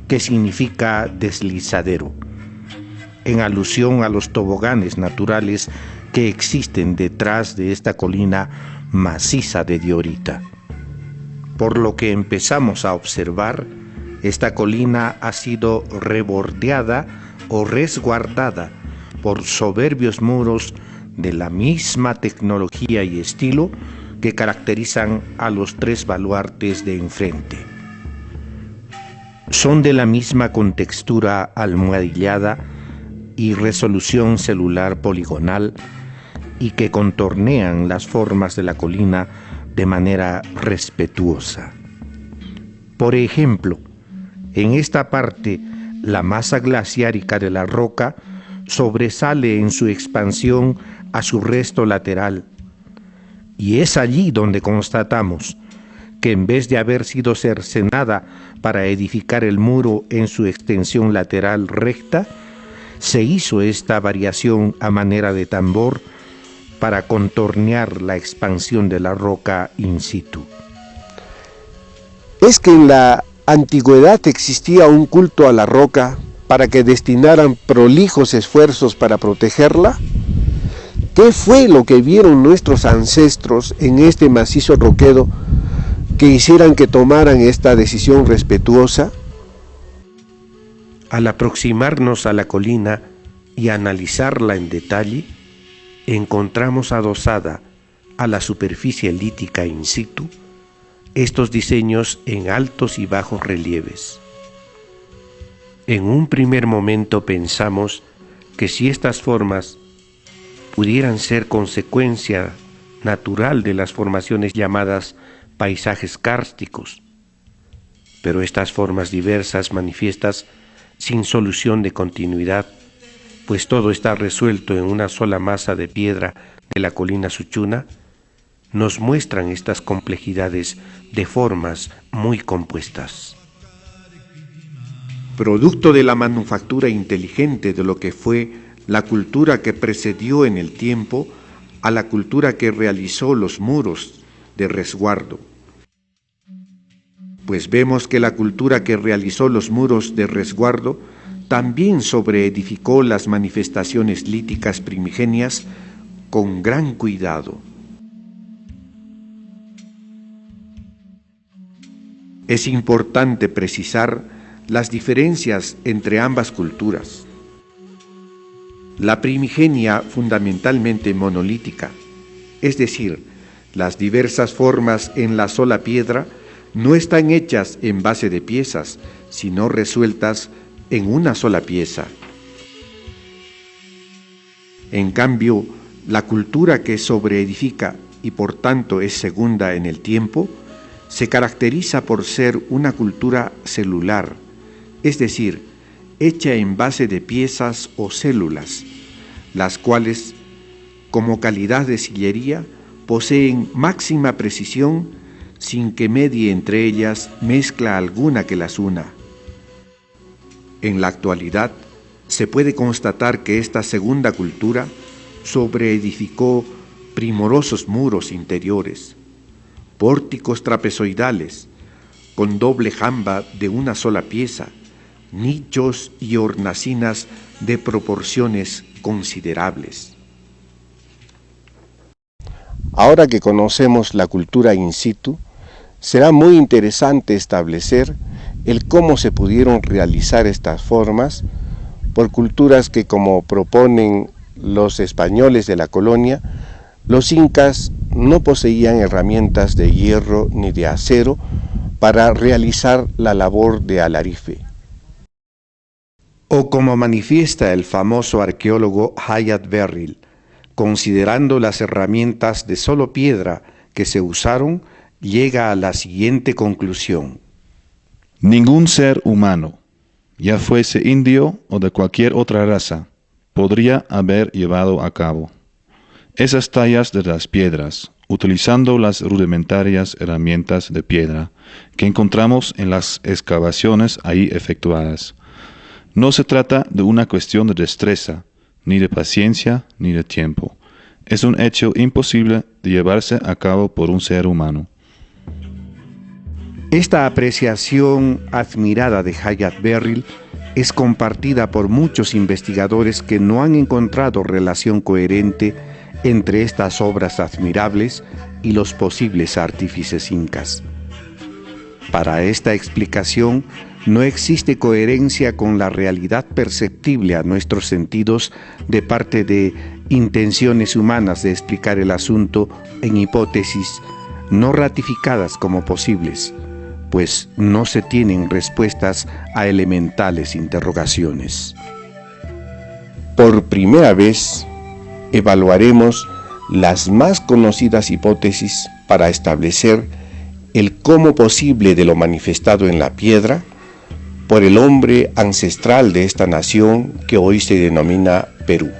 que significa deslizadero, en alusión a los toboganes naturales que existen detrás de esta colina maciza de diorita. Por lo que empezamos a observar, esta colina ha sido rebordeada o resguardada por soberbios muros de la misma tecnología y estilo que caracterizan a los 3 baluartes de enfrente. Son de la misma contextura almohadillada y resolución celular poligonal y que contornean las formas de la colina de manera respetuosa. Por ejemplo, en esta parte, la masa glaciárica de la roca sobresale en su expansión a su resto lateral. Y es allí donde constatamos que en vez de haber sido cercenada para edificar el muro en su extensión lateral recta, se hizo esta variación a manera de tambor para contornear la expansión de la roca in situ. Es que en la antigüedad existía un culto a la roca para que destinaran prolijos esfuerzos para protegerla. ¿Qué fue lo que vieron nuestros ancestros en este macizo roquedo que hicieran que tomaran esta decisión respetuosa? Al aproximarnos a la colina y analizarla en detalle, encontramos adosada a la superficie lítica in situ estos diseños en altos y bajos relieves. En un primer momento pensamos que si estas formas pudieran ser consecuencia natural de las formaciones llamadas paisajes kársticos, pero estas formas diversas manifiestas sin solución de continuidad, pues todo está resuelto en una sola masa de piedra de la colina Suchuna, nos muestran estas complejidades de formas muy compuestas. Producto de la manufactura inteligente de lo que fue la cultura que precedió en el tiempo a la cultura que realizó los muros de resguardo. Pues vemos que la cultura que realizó los muros de resguardo también sobreedificó las manifestaciones líticas primigenias con gran cuidado. Es importante precisar las diferencias entre ambas culturas. La primigenia fundamentalmente monolítica, es decir, las diversas formas en la sola piedra, no están hechas en base de piezas, sino resueltas en una sola pieza. En cambio, la cultura que sobreedifica y por tanto es segunda en el tiempo, se caracteriza por ser una cultura celular, es decir, hecha en base de piezas o células, las cuales, como calidad de sillería, poseen máxima precisión sin que medie entre ellas mezcla alguna que las una. En la actualidad, se puede constatar que esta segunda cultura sobreedificó primorosos muros interiores, pórticos trapezoidales, con doble jamba de una sola pieza, nichos y hornacinas de proporciones considerables. Ahora que conocemos la cultura in situ, será muy interesante establecer el cómo se pudieron realizar estas formas por culturas que, como proponen los españoles de la colonia, los incas no poseían herramientas de hierro ni de acero para realizar la labor de alarife. O como manifiesta el famoso arqueólogo Hyatt Verrill, considerando las herramientas de solo piedra que se usaron, llega a la siguiente conclusión. Ningún ser humano, ya fuese indio o de cualquier otra raza, podría haber llevado a cabo esas tallas de las piedras, utilizando las rudimentarias herramientas de piedra que encontramos en las excavaciones ahí efectuadas. No se trata de una cuestión de destreza, ni de paciencia, ni de tiempo. Es un hecho imposible de llevarse a cabo por un ser humano. Esta apreciación admirada de Hyatt Verrill es compartida por muchos investigadores que no han encontrado relación coherente entre estas obras admirables y los posibles artífices incas. Para esta explicación no existe coherencia con la realidad perceptible a nuestros sentidos de parte de intenciones humanas de explicar el asunto en hipótesis no ratificadas como posibles, pues no se tienen respuestas a elementales interrogaciones. Por primera vez, evaluaremos las más conocidas hipótesis para establecer el cómo posible de lo manifestado en la piedra por el hombre ancestral de esta nación que hoy se denomina Perú.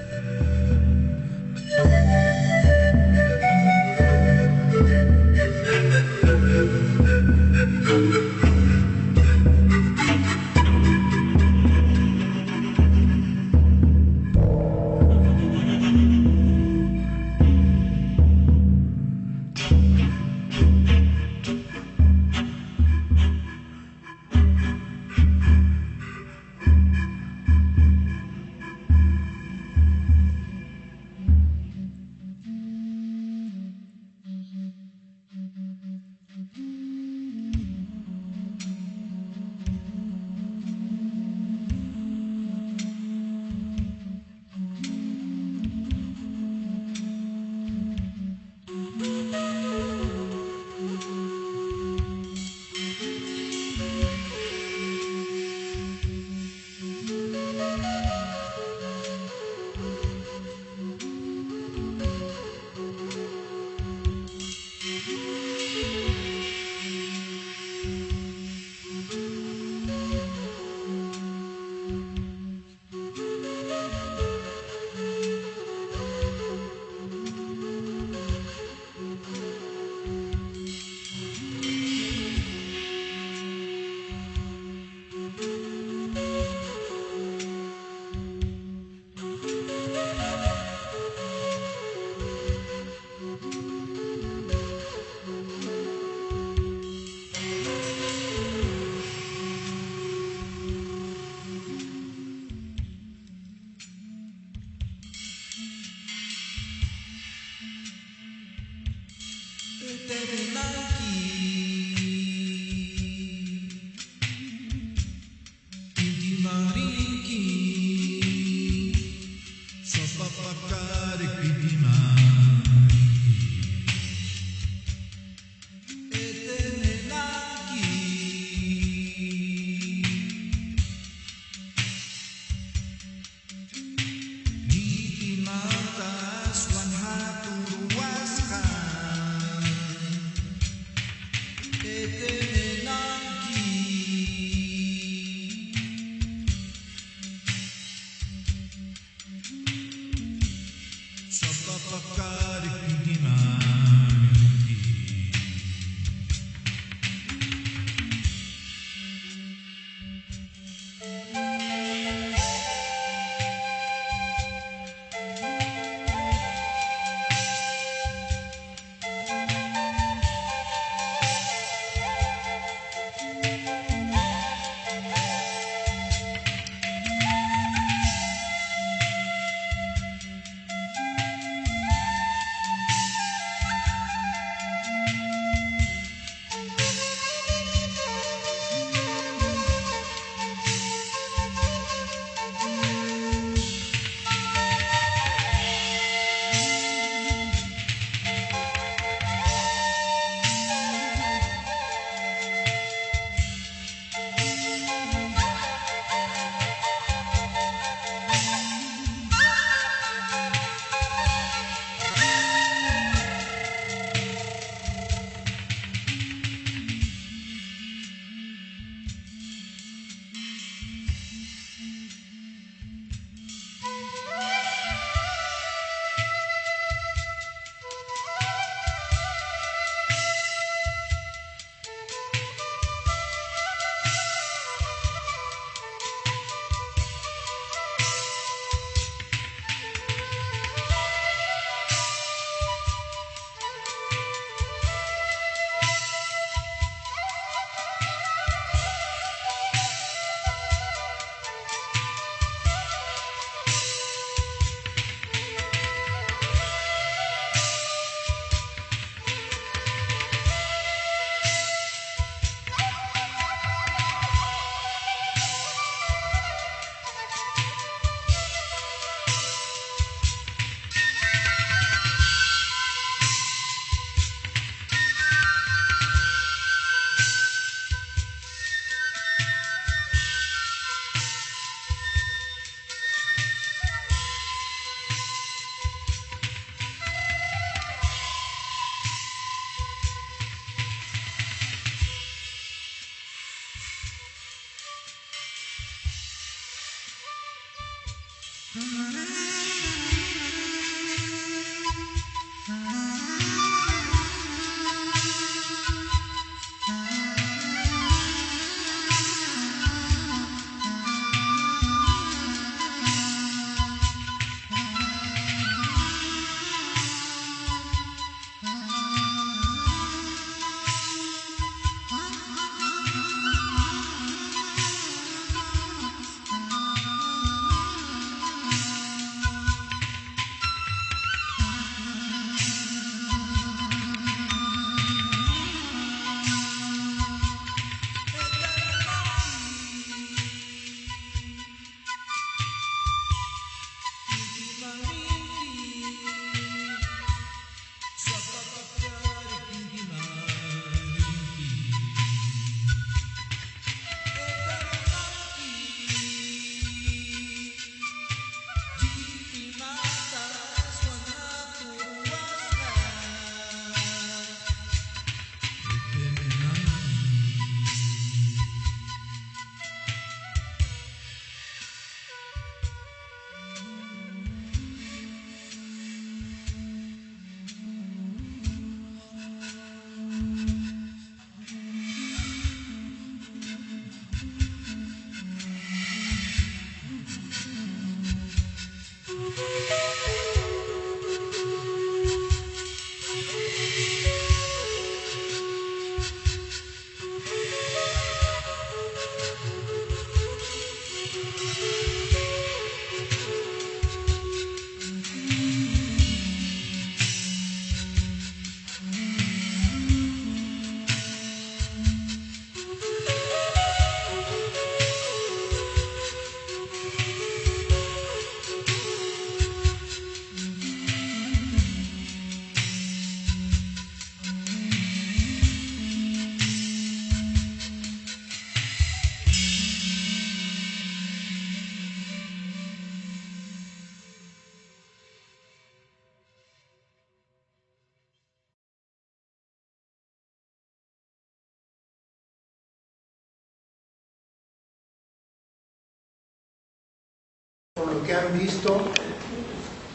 que han visto,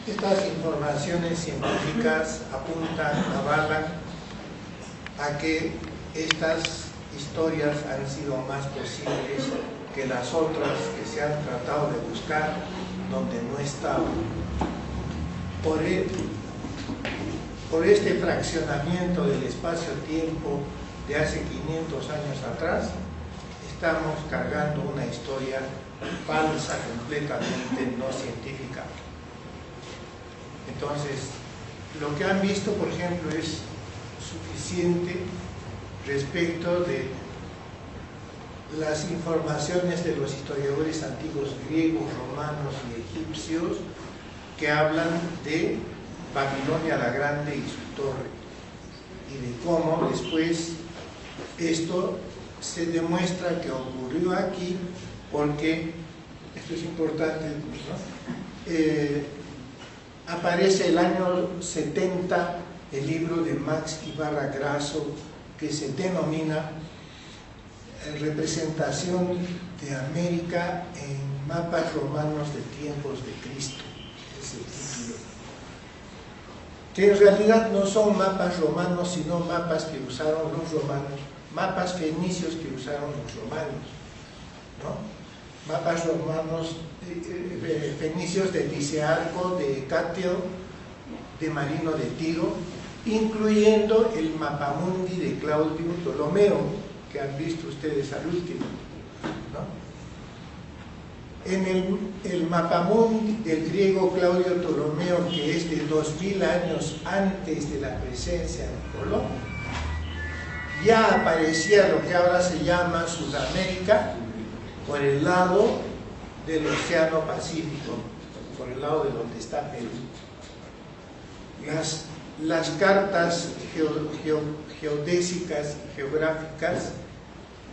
estas informaciones científicas apuntan, avalan a que estas historias han sido más posibles que las otras que se han tratado de buscar donde no estaban. Por este fraccionamiento del espacio-tiempo de hace 500 años atrás, estamos cargando una historia falsa, completamente no científica. Entonces, lo que han visto, por ejemplo, es suficiente respecto de las informaciones de los historiadores antiguos griegos, romanos y egipcios que hablan de Babilonia la Grande y su torre, y de cómo después esto se demuestra que ocurrió aquí, porque, esto es importante, ¿no? Aparece el año 70 el libro de Max Ibarra Grasso, que se denomina Representación de América en mapas romanos de tiempos de Cristo. Es el título. Que en realidad no son mapas romanos, sino mapas que usaron los romanos, mapas fenicios que usaron los romanos, ¿no? Mapas romanos, fenicios de Licearco, de Catio, de Marino de Tiro, incluyendo el mapamundi de Claudio Ptolomeo, que han visto ustedes al último, ¿no? En el mapamundi del griego Claudio Ptolomeo, que es de 2000 años antes de la presencia de Colón, ya aparecía lo que ahora se llama Sudamérica por el lado del Océano Pacífico, por el lado de donde está Perú. Las cartas geodésicas y geográficas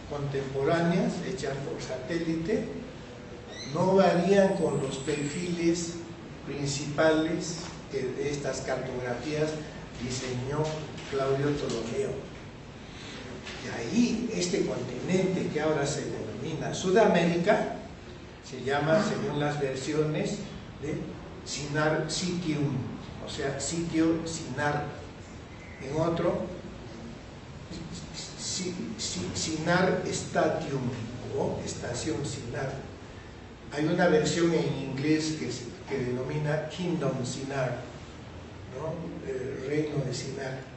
contemporáneas hechas por satélite no varían con los perfiles principales que de estas cartografías diseñó Claudio Ptolomeo. Y ahí este continente que ahora se denomina Sudamérica se llama, según las versiones, de Sinar Sitium, o sea, sitio Sinar. En otro, Sinar Stadium o estación Sinar. Hay una versión en inglés que denomina Kingdom Sinar, ¿no? El reino de Sinar.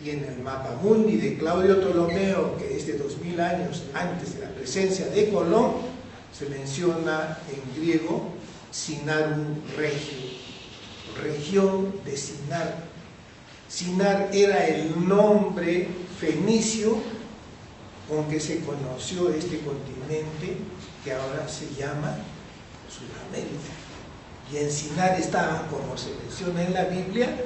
Y en el mapamundi de Claudio Ptolomeo, que es de 2000 años antes de la presencia de Colón, se menciona en griego Sinarum Regio, región de Sinar. Sinar era el nombre fenicio con que se conoció este continente que ahora se llama Sudamérica. Y en Sinar estaban, como se menciona en la Biblia,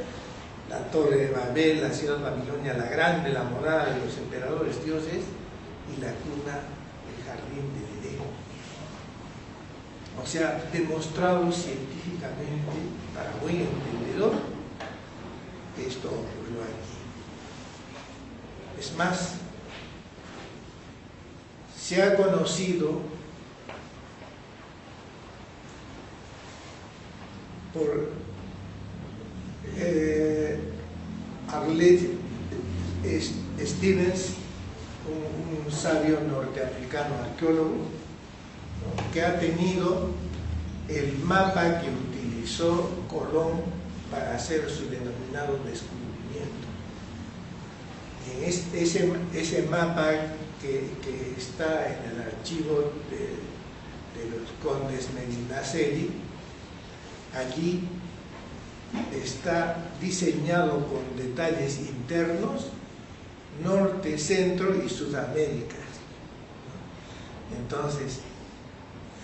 la Torre de Babel, la ciudad Babilonia la Grande, la morada de los emperadores dioses y la cuna, el jardín del Edén. O sea, demostrado científicamente, para buen entendedor, que esto ocurrió aquí. Es más, se ha conocido por Arlette Stevens, un sabio norteamericano arqueólogo, ¿no?, que ha tenido el mapa que utilizó Colón para hacer su denominado descubrimiento. En ese mapa que está en el archivo de los condes Medinaceli, allí está diseñado con detalles internos Norte, Centro y Sudamérica. Entonces,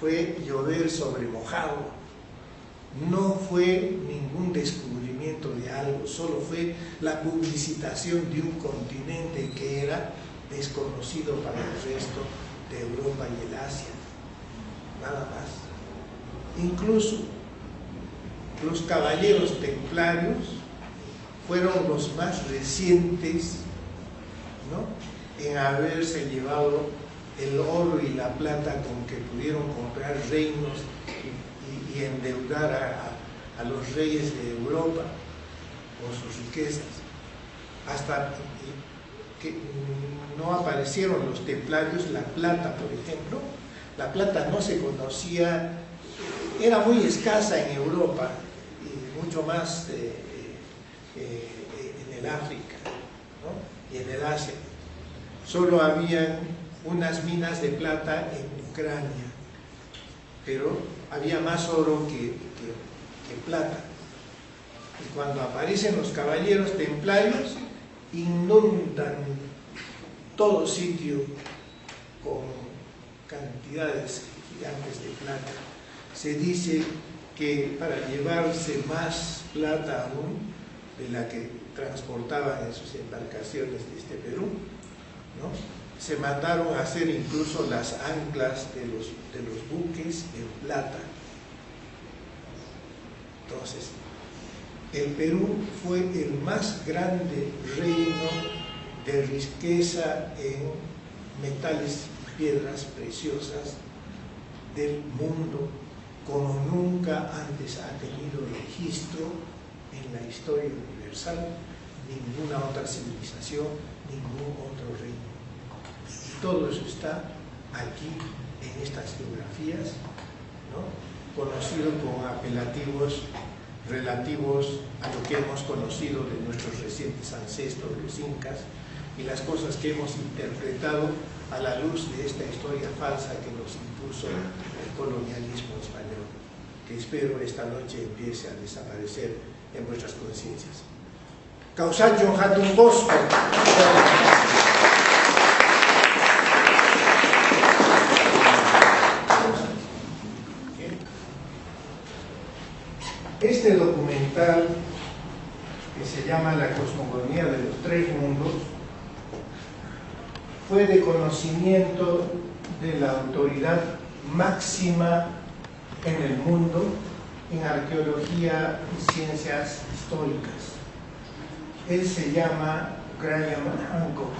fue llover sobre mojado, no fue ningún descubrimiento de algo, solo fue la publicitación de un continente que era desconocido para el resto de Europa y el Asia, nada más. Incluso los caballeros templarios fueron los más recientes, ¿no?, en haberse llevado el oro y la plata con que pudieron comprar reinos y y endeudar a los reyes de Europa con sus riquezas, hasta que no aparecieron los templarios. La plata, por ejemplo, la plata no se conocía, era muy escasa en Europa y mucho más en el África, ¿no? Y en el Asia. Solo habían unas minas de plata en Ucrania, pero había más oro que plata. Y cuando aparecen los caballeros templarios, inundan todo sitio con cantidades gigantes de plata. Se dice que para llevarse más plata aún de la que transportaban en sus embarcaciones desde Perú, ¿no?, se mandaron a hacer incluso las anclas de los buques en plata. Entonces, el Perú fue el más grande reino de riqueza en metales y piedras preciosas del mundo, como nunca antes ha tenido registro en la historia universal ninguna otra civilización, ningún otro reino. Y todo eso está aquí en estas geografías, ¿no?, conocido con apelativos relativos a lo que hemos conocido de nuestros recientes ancestros, los incas, y las cosas que hemos interpretado a la luz de esta historia falsa que nos impuso el colonialismo español, que espero esta noche empiece a desaparecer en vuestras conciencias. Causacho Hatun Bosco. Este documental, que se llama La cosmogonía de los tres mundos, fue de conocimiento de la autoridad máxima en el mundo en arqueología y ciencias históricas. Él se llama Graham Hancock.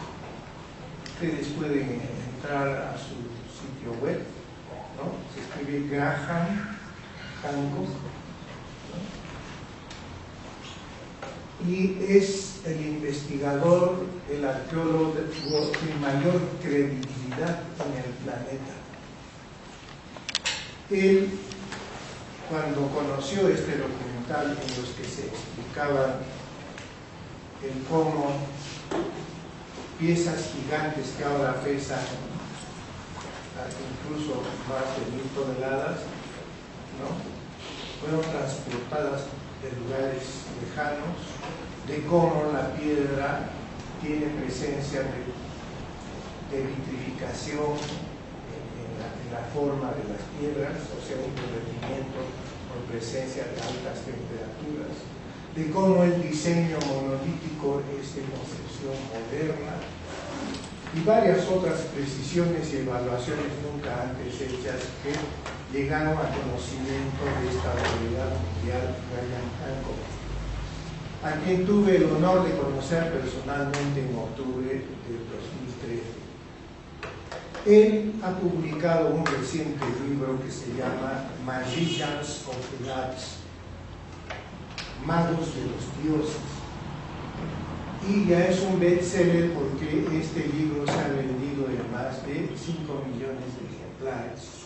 Ustedes pueden entrar a su sitio web, ¿no? Se escribe Graham Hancock, y es el investigador, el arqueólogo de mayor credibilidad en el planeta. Él, cuando conoció este documental en los que se explicaba el cómo piezas gigantes que ahora pesan incluso más de 1000 toneladas, ¿no?, fueron transportadas de lugares lejanos, de cómo la piedra tiene presencia de vitrificación en la forma de las piedras, o sea, un derretimiento por presencia de altas temperaturas, de cómo el diseño monolítico es de concepción moderna, y varias otras precisiones y evaluaciones nunca antes hechas que llegaron a conocimiento de esta autoridad mundial, Graham Hancock, a quien tuve el honor de conocer personalmente en octubre del 2013. Él ha publicado un reciente libro que se llama Magicians of the Gods, Magos de los Dioses, y ya es un bestseller porque este libro se ha vendido en más de 5 millones de ejemplares.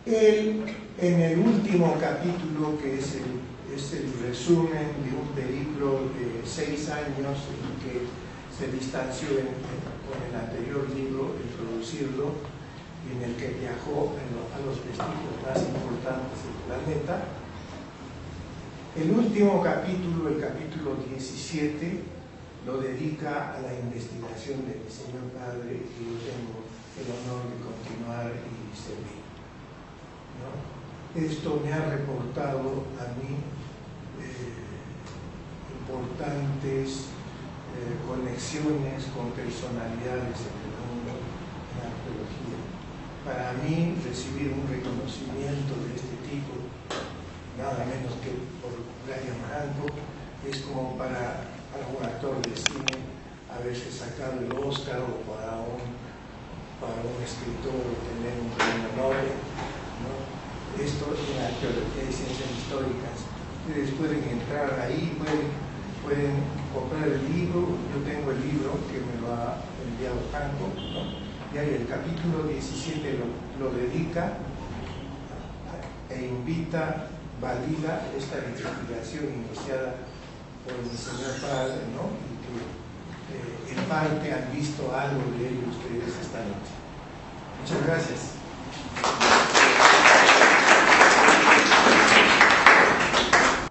Él, en el último capítulo, que es el resumen de un periplo de 6 años en que se distanció con el anterior libro, en producirlo, y en el que viajó a los vestigios más importantes del planeta. El último capítulo, el capítulo 17, lo dedica a la investigación de mi señor padre, y yo tengo el honor de continuar y servir, ¿no? Esto me ha reportado a mí importantes conexiones con personalidades del mundo en arqueología. Para mí, recibir un reconocimiento de este tipo, nada menos que por Graham Hancock, es como para un actor de cine haberse sacado el Oscar, o para un escritor tener un premio Nobel. ¿no? Esto en arqueología y ciencias históricas. Ustedes pueden entrar ahí, pueden comprar el libro. Yo tengo el libro que me lo ha enviado Franco, ¿no? Y ahí el capítulo 17 lo dedica e invita, valida esta investigación iniciada por mi señor padre, ¿no? Y que en parte han visto algo de ello ustedes esta noche. Muchas gracias.